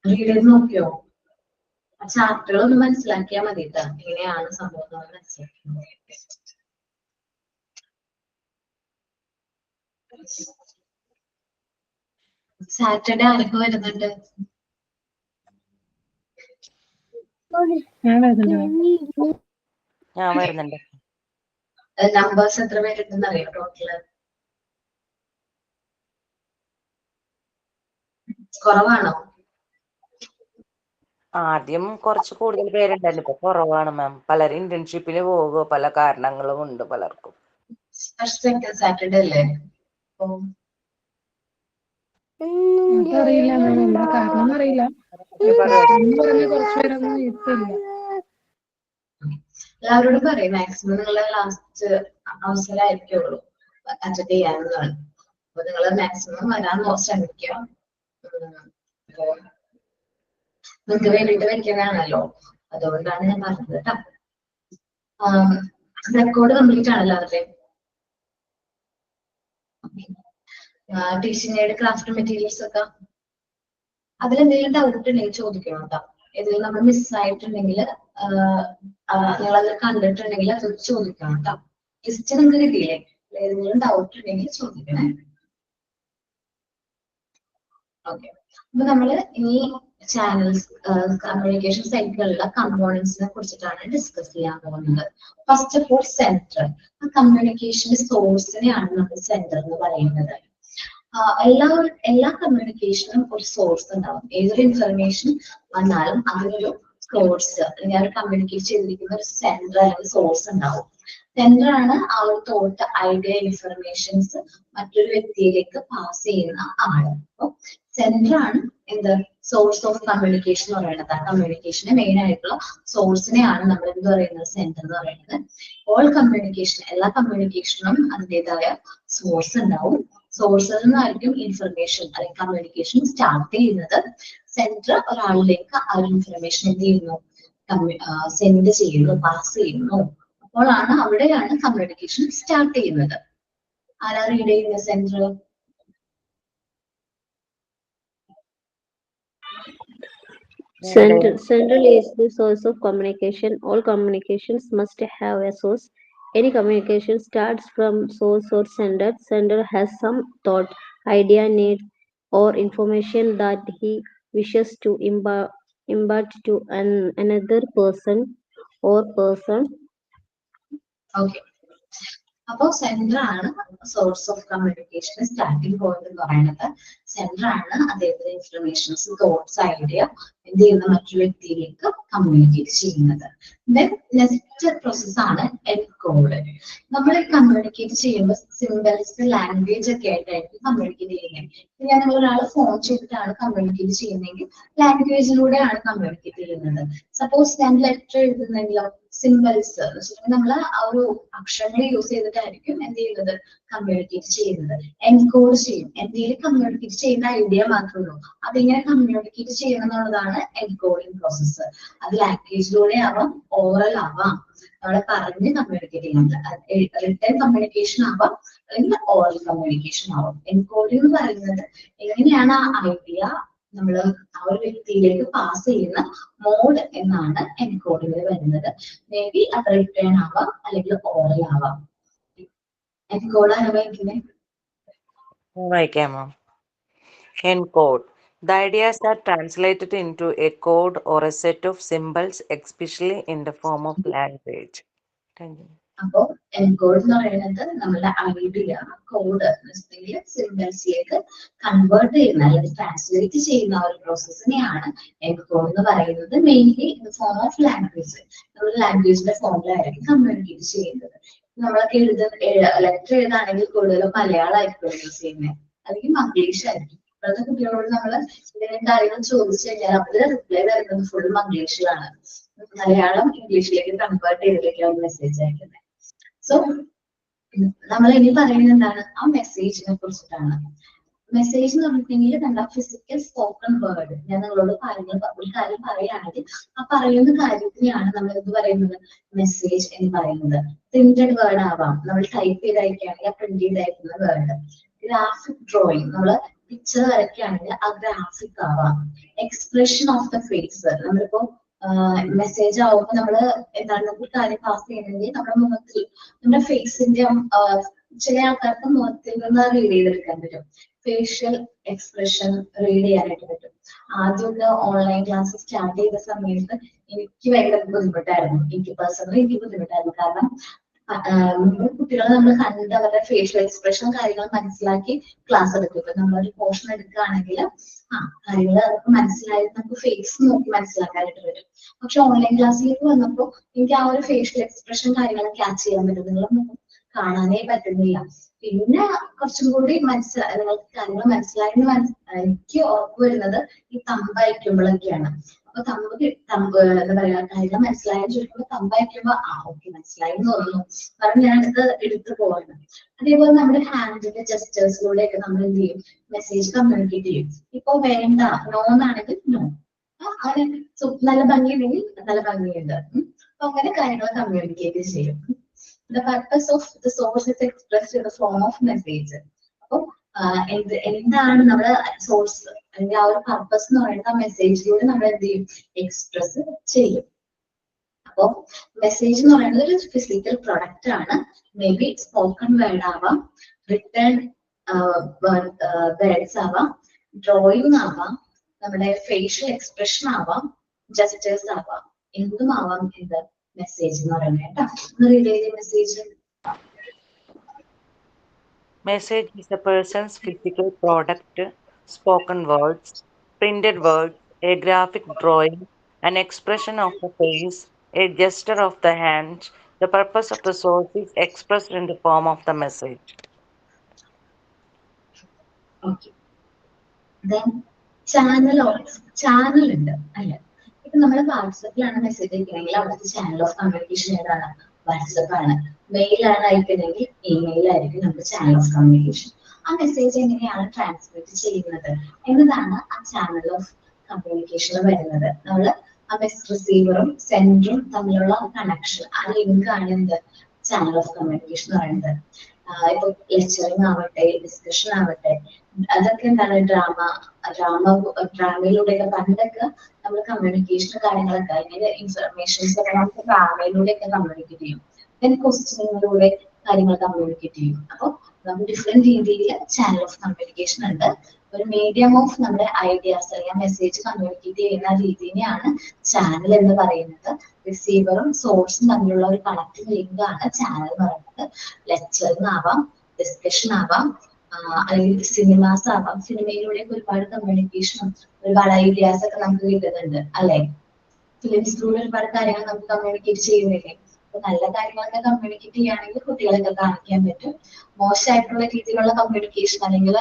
റീഡ് ചെയ്ത് നോക്കിയോ? ആ ചാപ്റ്ററുകൾ ഒന്ന് മനസ്സിലാക്കിയാൽ മതി കേട്ടോ, എങ്ങനെയാണ് സംഭവം എന്ന് മനസ്സിലാക്കിയത്. സാറ്റർഡേ ആരൊക്കെ വരുന്നുണ്ട്? ഞാൻ വരുന്നുണ്ട്. ഞാൻ വരുന്നുണ്ട്. നമ്പേഴ്സ് എത്ര പേരുണ്ടെന്ന് അറിയാം ടോട്ടല്? കുറവാണോ? ആദ്യം കുറച്ച് കൂടുതൽ പേരുണ്ടായിരുന്നു, ഇപ്പൊ കുറവാണ് മാം. പലരും ഇന്റേൺഷിപ്പിന് പോകുക, പല കാരണങ്ങളും ഉണ്ട് പലർക്കും. സാറ്റർഡേ അല്ലേ? അതറിയില്ല മാം, എന്താ കാരണം അറിയില്ല. കുറച്ച് പേരൊന്നും ഇപ്പില്ല. എല്ലാവരോടും പറയും മാക്സിമം നിങ്ങളെ ലാസ്റ്റ് അവസരമായിരിക്കുള്ളൂ അറ്റൻഡ് ചെയ്യാവുന്നതാണ്. അപ്പൊ നിങ്ങൾ മാക്സിമം വരാൻ ശ്രമിക്കുക. നിങ്ങൾക്ക് വേണ്ടിയിട്ട് വെക്കുന്നതാണല്ലോ, അതുകൊണ്ടാണ് ഞാൻ പറഞ്ഞത് കേട്ടോ. റെക്കോർഡ് കംപ്ലീറ്റ് ആണല്ലോ അവരുടെ. ടീച്ചിങ് എയ്ഡ്, ക്രാഫ്റ്റ് മെറ്റീരിയൽസ് ഒക്കെ അതിലെന്തെങ്കിലും ഡൗട്ട് ഉണ്ടെങ്കിൽ ചോദിക്കണം കേട്ടോ. ഏതെങ്കിലും നമ്മൾ മിസ്സായിട്ടുണ്ടെങ്കിൽ നിങ്ങളത് കണ്ടിട്ടുണ്ടെങ്കിൽ അത് ചോദിക്കണം കേട്ടോ. ലിസ്റ്റ് നിങ്ങൾക്ക് കിട്ടിയില്ലേ? ഏതെങ്കിലും ഡൗട്ട് ഉണ്ടെങ്കിൽ ചോദിക്കണേ. ഓക്കെ, അപ്പൊ നമ്മള് ഈ ചാനൽസ് കമ്മ്യൂണിക്കേഷൻ സൈക്കിളിലുള്ള കമ്പോണൻസിനെ കുറിച്ചിട്ടാണ് ഡിസ്കസ് ചെയ്യാൻ പോകുന്നത്. First of all centre. Communication സോഴ്സിനെയാണ് നമ്മൾ സെന്റർ എന്ന് പറയുന്നത്. എല്ലാ കമ്മ്യൂണിക്കേഷനും ഒരു സോഴ്സ് ഉണ്ടാവും. ഏതൊരു ഇൻഫർമേഷൻ വന്നാലും അതിനൊരു സോഴ്സ് അല്ലെങ്കിൽ അവർ കമ്മ്യൂണിക്കേറ്റ് ചെയ്തിരിക്കുന്ന ഒരു സെന്റർ അല്ലെങ്കിൽ സോഴ്സ് ഉണ്ടാവും. സെന്റർ ആണ് ആ ഒരു തോട്ട്, ഐഡിയ, ഇൻഫർമേഷൻസ് മറ്റൊരു വ്യക്തിയിലേക്ക് പാസ് ചെയ്യുന്ന ആള്. അപ്പൊ സെന്റർ ആണ് എന്ത് സോഴ്സ് ഓഫ് കമ്മ്യൂണിക്കേഷൻ എന്ന് പറയുന്നത്. ആ കമ്മ്യൂണിക്കേഷന് മെയിൻ ആയിട്ടുള്ള സോഴ്സിനെയാണ് നമ്മൾ എന്ത് പറയുന്നത്, സെന്റർ എന്ന് പറയുന്നത്. ഓൾ കമ്മ്യൂണിക്കേഷൻ, എല്ലാ കമ്മ്യൂണിക്കേഷനും അതിൻ്റെതായ സോഴ്സ് ഉണ്ടാവും. സോഴ്സിൽ നിന്നായിരിക്കും ഇൻഫർമേഷൻ അല്ലെങ്കിൽ കമ്മ്യൂണിക്കേഷൻ സ്റ്റാർട്ട് ചെയ്യുന്നത്. സെന്റർ ഒരാളിലേക്ക് ആ ഒരു ഇൻഫർമേഷൻ എന്ത് ചെയ്യുന്നു, സെൻഡ് ചെയ്യുന്നു, പാസ് ചെയ്യുന്നു. അപ്പോഴാണ് അവിടെയാണ് കമ്മ്യൂണിക്കേഷൻ സ്റ്റാർട്ട് ചെയ്യുന്നത്. ആരാ റീഡ് ചെയ്യുന്നത് centre? Central is the source of communication. All communications must have a source. Any communication starts from source or sender. Sender has some thought, idea, need, or information that he wishes to impart to another person or person. Okay, അപ്പോ centre ആണ് source of communication, starting point എന്ന് പറയുന്നത്. Centre ആണ് അദ്ദേഹത്തിന്റെ informations, thoughts, idea എന്ത് ചെയ്യുന്ന മറ്റൊരു വ്യക്തിയിലേക്ക് communicate ചെയ്യുന്നത്. ദെൻ നെക്സ്റ്റ് പ്രോസസ് ആണ് എൻകോഡ്. നമ്മൾ കമ്മ്യൂണിക്കേറ്റ് ചെയ്യുമ്പോൾ സിംബൽസ്, ലാംഗ്വേജ് ഒക്കെ ആയിട്ടായിരിക്കും കമ്മ്യൂണിക്കേറ്റ് ചെയ്യുന്നത്. ഞാൻ ഒരാൾ ഫോൺ ചെയ്തിട്ടാണ് കമ്മ്യൂണിക്കേറ്റ് ചെയ്യുന്നതെങ്കിൽ ലാംഗ്വേജിലൂടെയാണ് കമ്മ്യൂണിക്കേറ്റ് ചെയ്യുന്നത്. സപ്പോസ് ഞാൻ ലെറ്റർ എഴുതുന്നെങ്കിലോ സിംബൽസ് നമ്മൾ ആ ഒരു അക്ഷരങ്ങൾ യൂസ് ചെയ്തിട്ടായിരിക്കും എന്ത് ചെയ്യുന്നത്, കമ്മ്യൂണിക്കേറ്റ് ചെയ്യുന്നത്. എൻകോഡ് ചെയ്യും. എന്തെങ്കിലും കമ്മ്യൂണിക്കേറ്റ് ചെയ്യുന്ന ഐഡിയ മാത്രമേ ഉള്ളൂ, അതിങ്ങനെ കമ്മ്യൂണിക്കേറ്റ് ചെയ്യണം എന്നുള്ളതാണ് എൻകോഡിങ് പ്രോസസ്സ്. അത് ലാംഗ്വേജിലൂടെ ആവാം, ഓറൽ ആവാം, നമ്മളെ പറഞ്ഞ് കമ്മ്യൂണിക്കേറ്റ് ചെയ്യുന്നത്. റിട്ടേൺ കമ്മ്യൂണിക്കേഷൻ ആവാം, അല്ലെങ്കിൽ ഓറൽ കമ്മ്യൂണിക്കേഷൻ ആവാം. എൻകോഡിംഗ് എന്ന് പറയുന്നത് എങ്ങനെയാണ് ആ ഐഡിയ നമ്മൾ ആ ഒരു വ്യക്തിയിലേക്ക് പാസ് ചെയ്യുന്ന മോഡ് എന്നാണ് എൻകോഡിംഗിൽ വരുന്നത്. മേ ബി അത് റിട്ടേൺ ആവാം അല്ലെങ്കിൽ ഓറൽ ആവാം. എൻകോഡ് ആണ് വയ്ക്കുന്നത്. വായിക്കാമോ? Encode. The ideas are translated into a code or a set of symbols, especially in the form of language. അപ്പോൾ എൻകോഡ് എന്ന് പറയുന്നത് നമ്മുടെ ഐഡിയ കോഡ് സിംബൽസിലേക്ക് കൺവേർട്ട് ചെയ്യുന്ന അല്ലെങ്കിൽ ട്രാൻസ്ലേറ്റ് ചെയ്യുന്ന ഒരു പ്രോസസ്സിനെയാണ് എൻകോഡ് എന്ന് പറയുന്നത്. Mainly in form of language, നമ്മുടെ ലാംഗ്വേജിന്റെ ഫോമിലായിരിക്കും കമ്മ്യൂണിക്കേറ്റ് ചെയ്യുന്നത്. നമ്മളൊക്കെ ലെറ്റർ എഴുതാണെങ്കിൽ കൂടുതലും മലയാളമായിരിക്കും യൂസ് ചെയ്യുന്നത്, അല്ലെങ്കിൽ മംഗ്ലീഷ് ആയിരിക്കും. ഇപ്പോഴത്തെ കുട്ടികളോട് നമ്മൾ എന്തെങ്കിലും കാര്യങ്ങൾ ചോദിച്ചു കഴിഞ്ഞാൽ അവര് റിപ്ലൈ തരുന്നത് ഫുൾ മംഗ്ലീഷിലാണ്. മലയാളം ഇംഗ്ലീഷിലേക്ക് കൺവേർട്ട് ചെയ്തിട്ടൊക്കെയാണ് മെസ്സേജ് അയക്കുന്നത്. സോ നമ്മൾ ഇനി പറയുന്നത് എന്താണ്, ആ മെസ്സേജിനെ കുറിച്ചിട്ടാണ്. മെസ്സേജ് എന്ന് പറഞ്ഞിട്ടുണ്ടെങ്കിൽ എന്താ, ഫിസിക്കൽ സ്പോക്കൺ വേർഡ്. ഞാൻ നിങ്ങളോട് ഒരു കാര്യം പറയുകയാണെങ്കിൽ ആ പറയുന്ന കാര്യത്തിനെയാണ് നമ്മൾ എന്ത് പറയുന്നത്, മെസ്സേജ് എന്ന് പറയുന്നത്. പ്രിന്റഡ് വേർഡ് ആവാം, നമ്മൾ ടൈപ്പ് ചെയ്ത് അയക്കുകയാണെങ്കിൽ ആ പ്രിന്റ് ചെയ്ത് അയക്കുന്ന വേർഡ്. ഗ്രാഫിക് ഡ്രോയിങ്, നമ്മൾ പിക്ചർ വരയ്ക്കുകയാണെങ്കിൽ ആ ഗ്രാഫിക് ആവാം. എക്സ്പ്രഷൻ ഓഫ് ദ ഫേസ്, നമ്മളിപ്പോ മെസ്സേജ് ആവുമ്പോൾ നമ്മള് എന്താണ് ഒരു കാര്യം പാസ് ചെയ്യണമെങ്കിൽ നമ്മുടെ മുഖത്തിൽ, നമ്മുടെ ഫേസിന്റെ ചില ആൾക്കാർക്ക് മുഖത്തിൽ നിന്ന് റീഡ് ചെയ്തെടുക്കാൻ പറ്റും. ഫേഷ്യൽ എക്സ്പ്രഷൻ റീഡ് ചെയ്യാനായിട്ട് പറ്റും. ആദ്യമൊക്കെ ഓൺലൈൻ ക്ലാസ് സ്റ്റാർട്ട് ചെയ്ത സമയത്ത് എനിക്ക് ഭയങ്കര ബുദ്ധിമുട്ടായിരുന്നു. എനിക്ക് പേഴ്സണലി എനിക്ക് ബുദ്ധിമുട്ടായിരുന്നു. കാരണം കുട്ടികളെ നമ്മൾ കണ്ട് അവരുടെ ഫേഷ്യൽ എക്സ്പ്രഷൻ കാര്യങ്ങൾ മനസ്സിലാക്കി ക്ലാസ് എടുക്കും. ഇപ്പൊ നമ്മളൊരു പോർഷൻ എടുക്കുകയാണെങ്കിൽ കാര്യങ്ങൾ അവർക്ക് മനസ്സിലായിട്ട് നമുക്ക് ഫേസ് നോക്കി മനസ്സിലാക്കാനായിട്ട് പറ്റും. പക്ഷെ ഓൺലൈൻ ക്ലാസ്സിലേക്ക് വന്നപ്പോൾ എനിക്ക് ആ ഒരു ഫേഷ്യൽ എക്സ്പ്രഷൻ കാര്യങ്ങൾ ക്യാച്ച് ചെയ്യാൻ പറ്റും. നിങ്ങളൊന്നും കാണാനേ പറ്റുന്നില്ല. പിന്നെ കുറച്ചും കൂടി നിങ്ങൾക്ക് കാര്യങ്ങൾ മനസ്സിലായെന്ന് എനിക്ക് ഉറപ്പ് വരുന്നത് ഈ തമ്പയക്കുമ്പോഴൊക്കെയാണ്. അപ്പൊ തമ്പ് എന്താ പറയാ, കാര്യങ്ങൾ മനസ്സിലായെന്ന് ചോദിക്കുമ്പോൾ തമ്പയക്കുമ്പോ ഓക്കെ മനസ്സിലായി എന്ന് തോന്നുന്നു, കാരണം ഞാൻ എടുത്തു പോകുന്നു. അതേപോലെ നമ്മുടെ ഹാൻഡിന്റെ ജസ്റ്റേഴ്സിലൂടെയൊക്കെ നമ്മൾ എന്ത് ചെയ്യും, മെസ്സേജ് കമ്മ്യൂണിക്കേറ്റ് ചെയ്യും. ഇപ്പൊ വേണ്ട നോ എന്നാണെങ്കിൽ നോ, അങ്ങനെ നല്ല ഭംഗിയുണ്ടെങ്കിൽ നല്ല ഭംഗിയുണ്ട്, അപ്പൊ അങ്ങനെ കാര്യങ്ങൾ കമ്മ്യൂണിക്കേറ്റ് ചെയ്യും. The purpose of the source is expressed in the form of message. അപ്പൊ എന്താണ് നമ്മുടെ സോഴ്സ് അല്ലെങ്കിൽ ആ ഒരു പർപ്പസ് എന്ന് പറയുന്നത് ആ മെസ്സേജിലൂടെ നമ്മൾ എന്ത് ചെയ്യും, എക്സ്പ്രസ് ചെയ്യും. അപ്പൊ മെസ്സേജ് എന്ന് പറയുന്നത് ഒരു ഫിസിക്കൽ പ്രൊഡക്റ്റ് ആണ്. മേ ബി സ്പോക്കൺ വേർഡ് ആവാം, റിട്ടേൺ വേർഡ്സ് ആവാം, ഡ്രോയിങ് ആവാം, നമ്മുടെ ഫേഷ്യൽ എക്സ്പ്രഷൻ ആവാം, ജസ്റ്റേഴ്സ് ആവാം, എന്തും ആവാം എന്ത് മെസ്സേജ് എന്ന് പറയുന്നത് കേട്ടോ. Message Message is a person's physical product, spoken words, printed words, a graphic drawing, an expression of the face, a gesture of the hand. The purpose of the source is expressed in the form of the message. Okay. Then channel ഉണ്ട് അല്ലെ. ഇപ്പൊ നമ്മൾ വാട്സപ്പിലാണ് message അയക്കണമെങ്കിൽ അവിടുത്തെ channel of communication ഏതാണ്, WhatsApp ആണ്. മെയിലാണ് അയക്കണമെങ്കിൽ email ആയിരിക്കും നമ്മുടെ channel of communication. ആ മെസ്സേജ് എങ്ങനെയാണ് ട്രാൻസ്മിറ്റ് ചെയ്യുന്നത് എന്നതാണ് ആ ചാനൽ ഓഫ് കമ്മ്യൂണിക്കേഷനിൽ വരുന്നത്. നമ്മള് ആ റിസീവറും സെൻഡറും തമ്മിലുള്ള കണക്ഷൻ, ആ ലിങ്ക് ആണ് എന്ത്, ചാനൽ ഓഫ് കമ്മ്യൂണിക്കേഷൻ എന്ന് പറയുന്നത്. ഇപ്പൊ ലെക്ചറിങ് ആവട്ടെ, ഡിസ്കഷൻ ആവട്ടെ, അതൊക്കെ എന്താണ് ഡ്രാമയിലൂടെയൊക്കെ പണ്ടൊക്കെ നമ്മൾ കമ്മ്യൂണിക്കേഷൻ കാര്യങ്ങളൊക്കെ അതിന്റെ ഇൻഫർമേഷൻസ് ഒക്കെ നമുക്ക് ഡ്രാമയിലൂടെയൊക്കെ കമ്മ്യൂണിക്കേറ്റ് ചെയ്യും. ദെൻ ക്വസ്റ്റ്യനിലൂടെ കാര്യങ്ങൾ കമ്മ്യൂണിക്കേറ്റ് ചെയ്യും. അപ്പൊ നമുക്ക് ഡിഫറെന്റ് രീതിയിൽ ചാനൽ ഓഫ് കമ്മ്യൂണിക്കേഷൻ ഉണ്ട്. ഒരു മീഡിയം ഓഫ് നമ്മുടെ ഐഡിയാസ് അല്ലെങ്കിൽ മെസ്സേജ് കമ്മ്യൂണിക്കേറ്റ് ചെയ്യുന്ന രീതിനെയാണ് ചാനൽ എന്ന് പറയുന്നത്. റിസീവറും സോഴ്സും തമ്മിലുള്ള ഒരു കണക്റ്റിംഗ് ലിങ്ക് ആണ് ചാനൽ എന്ന് പറയുന്നത്. ലെക്ചറിങ് ആവാം, ഡിസ്കഷൻ ആവാം, അല്ലെങ്കിൽ സിനിമാസ് ആവാം. സിനിമയിലൂടെയൊക്കെ ഒരുപാട് കമ്മ്യൂണിക്കേഷനും ഒരുപാട് ഐഡിയാസ് ഒക്കെ നമുക്ക് കിട്ടുന്നുണ്ട് അല്ലെ. ഫിലിംസിലൂടെ ഒരുപാട് കാര്യങ്ങൾ നമുക്ക് കമ്മ്യൂണിക്കേറ്റ് ചെയ്യുന്നില്ലേ. അപ്പൊ നല്ല കാര്യങ്ങളൊക്കെ കമ്മ്യൂണിക്കേറ്റ് ചെയ്യുകയാണെങ്കിൽ കുട്ടികളൊക്കെ കാണിക്കാൻ പറ്റും. മോശമായിട്ടുള്ള രീതിയിലുള്ള കമ്മ്യൂണിക്കേഷൻ അല്ലെങ്കിൽ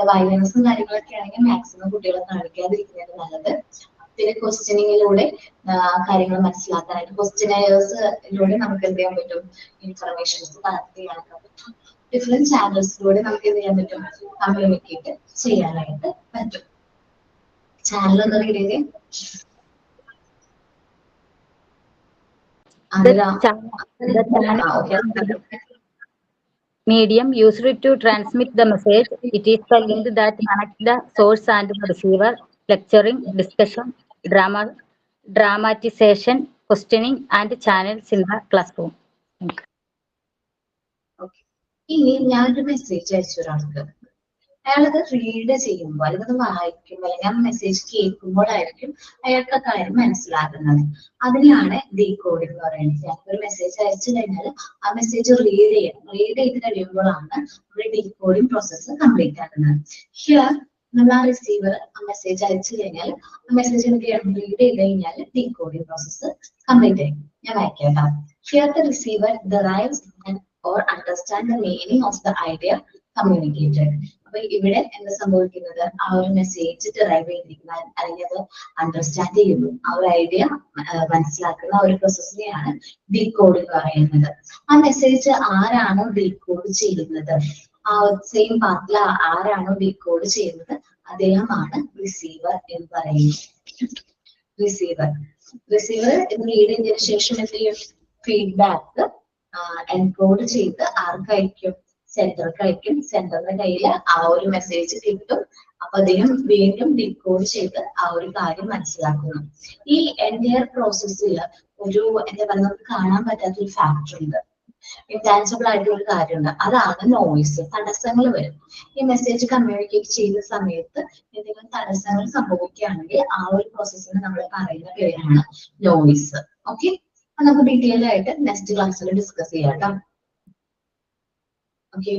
വയലൻസും കാര്യങ്ങളൊക്കെ ആണെങ്കിൽ മാക്സിമം കുട്ടികളെ കാണിക്കാതിരിക്കുന്നത് നല്ലത്. പിന്നെ ക്വസ്റ്റ്യനിങ്ങിലൂടെ കാര്യങ്ങൾ മനസ്സിലാക്കാനായിട്ട് ക്വസ്റ്റ്യനേഴ്സിലൂടെ നമുക്ക് എന്ത് ചെയ്യാൻ പറ്റും, ഇൻഫർമേഷൻസ് കളക്ട് ചെയ്യാനൊക്കെ പറ്റും. ഡിഫറെന്റ് ചാനൽസിലൂടെ നമുക്ക് എന്ത് ചെയ്യാൻ പറ്റും, കമ്മ്യൂണിക്കേറ്റ് ചെയ്യാനായിട്ട് പറ്റും. ചാനൽ എന്ന് പറയുന്നത് medium used to transmit the message. It is the link that connects the source and the receiver. Lecturing, discussion, dramatization, questioning, and channels in the classroom. ഇനി ഞാനൊരു മെസ്സേജ് അയച്ചു ഒരാൾക്ക്. അയാളത് റീഡ് ചെയ്യുമ്പോൾ അല്ലെങ്കിൽ അത് വായിക്കുമ്പോൾ അല്ലെങ്കിൽ ആ മെസ്സേജ് കേൾക്കുമ്പോഴായിരിക്കും അയാൾക്ക് ആ കാര്യം മനസ്സിലാകുന്നത്. അതിനെയാണ് ഡീകോഡിംഗ് എന്ന് പറയുന്നത്. ഒരു മെസ്സേജ് അയച്ചു കഴിഞ്ഞാൽ ആ മെസ്സേജ് റീഡ് ചെയ്ത് കഴിയുമ്പോഴാണ് ഒരു ഡീകോഡിംഗ് പ്രോസസ്സ് കംപ്ലീറ്റ് ആകുന്നത്. ഹിയർ നമ്മൾ ആ റിസീവർ ആ മെസ്സേജ് അയച്ചു കഴിഞ്ഞാൽ ആ മെസ്സേജ് റീഡ് ചെയ്ത് കഴിഞ്ഞാൽ ഡീകോഡിംഗ് പ്രോസസ്സ് കംപ്ലീറ്റ് ആയി. ഞാൻ വായിക്കാം. Here the receiver derives or understand the meaning of the idea communicated. അപ്പൊ ഇവിടെ എന്താ സംഭവിക്കുന്നത്? ആ ഒരു മെസ്സേജ് ഡിറൈവ് ചെയ്തിരിക്കുന്ന അല്ലെങ്കിൽ അത് അണ്ടർസ്റ്റാൻഡ് ചെയ്യുന്നു, ആ ഒരു ഐഡിയ മനസ്സിലാക്കുന്ന ആ ഒരു പ്രോസസ്സിനെയാണ് ഡീകോഡ് എന്ന് പറയുന്നത്. ആ മെസ്സേജ് ആരാണോ ഡീകോഡ് ചെയ്യുന്നത്, ആ സെയിം പാർട്ടിൽ ആരാണോ ഡീകോഡ് ചെയ്യുന്നത് അദ്ദേഹമാണ് റിസീവർ എന്ന് പറയുന്നത്. റിസീവർ ഇത് റീഡ് ചെയ്തതിനു ശേഷം എന്ത് ചെയ്യും? ഫീഡ്ബാക്ക് എൻകോഡ് ചെയ്ത് ആർക്കയക്കും? സെൻഡർക്കയക്കും. സെൻഡറിന്റെ കയ്യിൽ ആ ഒരു മെസ്സേജ് കിട്ടും. അപ്പൊ അദ്ദേഹം വീണ്ടും ഡീകോഡ് ചെയ്ത് ആ ഒരു കാര്യം മനസ്സിലാക്കുന്നു. ഈ എൻറ്റയർ പ്രോസസ്സിൽ ഒരു എന്താ പറയുക, നമുക്ക് കാണാൻ പറ്റാത്ത ഒരു ഫാക്ടർ ഉണ്ട്, ഇൻടാൻജിബിൾ ആയിട്ടുള്ള ഒരു കാര്യമുണ്ട്. അതാണ് നോയിസ്. തടസ്സങ്ങൾ വരും. ഈ മെസ്സേജ് കമ്മ്യൂണിക്കേറ്റ് ചെയ്യുന്ന സമയത്ത് എന്തെങ്കിലും തടസ്സങ്ങൾ സംഭവിക്കുകയാണെങ്കിൽ ആ ഒരു പ്രോസസ്സിന് നമ്മൾ പറയുന്ന പേരാണ് നോയിസ്. ഓക്കെ, അപ്പൊ നമുക്ക് ഡീറ്റെയിൽ ആയിട്ട് നെക്സ്റ്റ് ക്ലാസ്സിൽ ഡിസ്കസ് ചെയ്യാം കേട്ടോ. ഓക്കെ,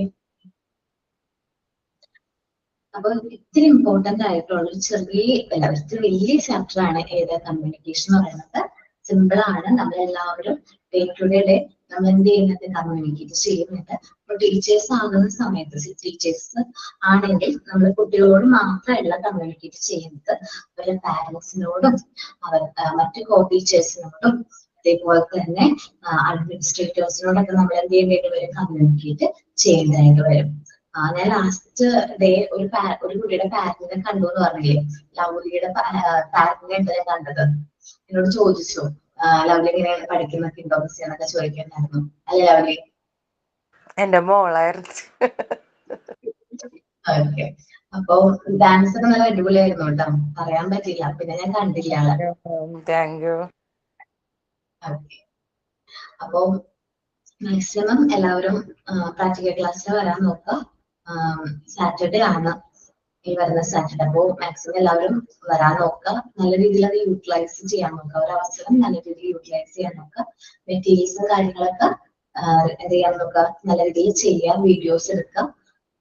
അപ്പൊ ഇത്തിരി ഇമ്പോർട്ടന്റ് ആയിട്ടുള്ള ഒരു ഇത്തിരി വലിയ ചാപ്റ്റർ ആണ് ഏത് കമ്മ്യൂണിക്കേഷൻ എന്ന് പറയുന്നത്. സിമ്പിൾ ആണ്. നമ്മളെല്ലാവരും ഡേ ടു ഡേ നമ്മൾ എന്ത് ചെയ്യുന്നത്? കമ്മ്യൂണിക്കേറ്റ് ചെയ്യുന്നുണ്ട്. അപ്പൊ ടീച്ചേഴ്സ് ആകുന്ന സമയത്ത് ടീച്ചേഴ്സ് ആണെങ്കിൽ നമ്മൾ കുട്ടികളോട് മാത്രമല്ല കമ്മ്യൂണിക്കേറ്റ് ചെയ്യുന്നത്, അവരുടെ പാരന്റ്സിനോടും മറ്റു കോ ടീച്ചേഴ്സിനോടും അതേപോലെ തന്നെ അഡ്മിനിസ്ട്രേറ്റേഴ്സിനോടൊക്കെ നമ്മൾ എന്ത് ചെയ്യേണ്ടി വരും? കമ്മ്യൂണിക്കേറ്റ് ചെയ്യേണ്ടതായിട്ട് വരും. ഞാൻ ലാസ്റ്റ് ഡേ ഒരു കുട്ടിയുടെ പാരന്റിനെ കണ്ടു എന്ന് പറഞ്ഞില്ലേ, ലൗലിയുടെ പാരന്റിനെ എന്താ ഞാൻ കണ്ടത്? എന്നോട് ചോദിച്ചു, ലൗലി ഇങ്ങനെ പഠിക്കുന്നൊക്കെ ഉണ്ടോ മിസ് എന്നൊക്കെ ചോദിക്കണ്ടായിരുന്നു. അല്ലേ ലൗലി? എന്റെ മോളായിരുന്നു. ഓക്കെ, അപ്പൊ ഡാൻസ് ഒക്കെ നല്ല അടിപൊളിയായിരുന്നു കേട്ടോ. പറയാൻ പറ്റില്ല, പിന്നെ ഞാൻ കണ്ടില്ല ആളെ. Thank you. ഓക്കെ, അപ്പൊ മാക്സിമം എല്ലാവരും പ്രാക്ടിക്കൽ ക്ലാസ്സിൽ വരാൻ നോക്കുക. സാറ്റർഡേ ആണ് ഈ വരുന്ന സാറ്റർഡേ. അപ്പോ മാക്സിമം എല്ലാവരും വരാൻ നോക്കുക. നല്ല രീതിയിൽ അത് യൂട്ടിലൈസ് ചെയ്യാൻ നോക്കുക. ഒരു അവസരം നല്ല രീതിയിൽ യൂട്ടിലൈസ് ചെയ്യാൻ നോക്കുക. മെറ്റീരിയൽസും കാര്യങ്ങളൊക്കെ എന്ത് ചെയ്യാൻ നോക്കുക? നല്ല രീതിയിൽ ചെയ്യാൻ വീഡിയോസ് എടുക്കുക.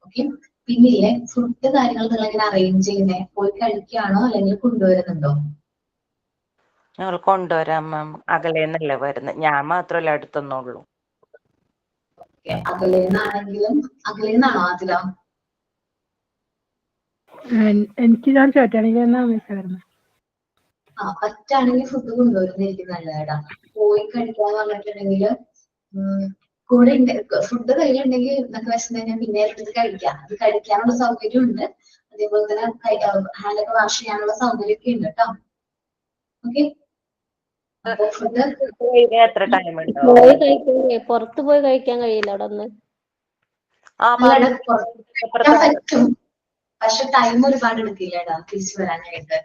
ഓക്കെ, പിന്നെ ഫുഡ് കാര്യങ്ങൾ നിങ്ങൾ എങ്ങനെ അറേഞ്ച് ചെയ്യുന്നേ? പോയി കഴിക്കുകയാണോ അല്ലെങ്കിൽ കൊണ്ടുവരുന്നുണ്ടോ? ഞങ്ങൾ കൊണ്ടുവരാം മാം. അകലേന്നല്ലേ വരുന്നത്, ഞാൻ മാത്രമല്ല അടുത്തൊന്നുള്ളൂ. അകലേന്നാണോ അതിലോ? എനിക്ക് ഞാൻ ചോദിച്ചാണെങ്കിൽ എന്നാ മിസ് വരുന്നത്? പറ്റാണെങ്കിൽ ഫുഡ് കൊണ്ടുവരുന്നതായിരിക്കും നല്ലതാ. പോയി കഴിക്കാന്ന് പറഞ്ഞിട്ടുണ്ടെങ്കിൽ കൂടെ ഫുഡ് കയ്യിലുണ്ടെങ്കിൽ നമുക്ക് വിശന്ന് കഴിഞ്ഞാൽ പിന്നെ എടുത്ത് കഴിക്കാം. അത് കഴിക്കാനുള്ള സൗകര്യം ഉണ്ട്. അതേപോലെ തന്നെ ഹാൻഡൊക്കെ വാഷ് ചെയ്യാനുള്ള സൗകര്യമൊക്കെ ഉണ്ട് കേട്ടോ. ഓക്കെ, എത്ര ടൈം ഉണ്ടോ? പോയി കഴിക്കാൻ പുറത്ത് പോയി കഴിക്കാൻ കഴിയില്ല അവിടെ ഒന്ന്. പറ്റും, പക്ഷെ ടൈം ഒരുപാട് എടുക്കില്ലടാ തിരിച്ചു വരാനായിട്ട്.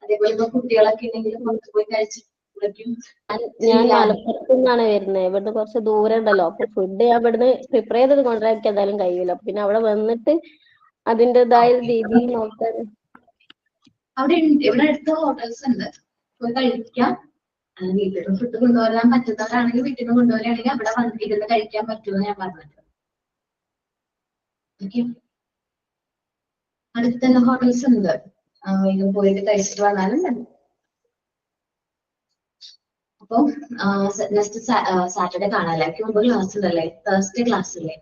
അതേപോലെ ഇപ്പൊ കുട്ടികളൊക്കെ ഉണ്ടെങ്കിൽ പുറത്ത് പോയി കഴിച്ചിട്ടും. ഞാൻ മലപ്പുറത്ത് നിന്നാണ് വരുന്നത്. ഇവിടുന്ന് കുറച്ച് ദൂരം ഉണ്ടല്ലോ. അപ്പൊ ഫുഡ് ഞാൻ ഇവിടുന്ന് പ്രിപ്പയർ ചെയ്തത് കൊണ്ടുവരാൻ എന്തായാലും കഴിയില്ല. പിന്നെ അവിടെ വന്നിട്ട് അതിൻ്റെതായ രീതിയിൽ നോക്കാൻ. ഇവിടെ അടുത്ത് ഹോട്ടൽസ് ഉണ്ട്, പോയി കഴിക്കാം. വീട്ടിൽ നിന്ന് ഫുഡ് കൊണ്ടുവരാൻ പറ്റുന്നവരാണെങ്കിൽ വീട്ടിൽ നിന്ന് കൊണ്ടുവരികയാണെങ്കിൽ അവിടെ വന്നിരുന്ന് കഴിക്കാൻ പറ്റുമെന്ന് ഞാൻ പറഞ്ഞത്. അടുത്ത് തന്നെ ഹോട്ടൽസ് ഉണ്ട്, പോയിട്ട് കഴിച്ചിട്ട് വന്നാലും മതി. അപ്പൊ നെക്സ്റ്റ് സാറ്റർഡേ കാണാല്ലേ? എനിക്ക് മുമ്പ് ക്ലാസ് ഉണ്ടല്ലേ? തേഴ്സ്ഡേ ക്ലാസ് ഇല്ലേ?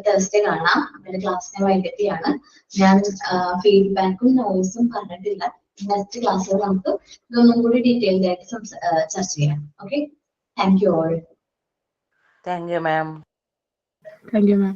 തേഴ്സ്ഡേ കാണാം. എന്റെ ക്ലാസ്സിനെ വൈകിട്ടാണ്. ഞാൻ ഫീഡ്ബാക്കും നോയ്സും പറഞ്ഞിട്ടില്ല. നെക്സ്റ്റ് ക്ലാസ്സിൽ നമുക്ക് ഇതൊന്നും കൂടി ഡീറ്റെയിൽഡ് ആയിട്ട് ചർച്ച ചെയ്യാം. Okay, thank you all. Thank you ma'am. Thank you ma'am.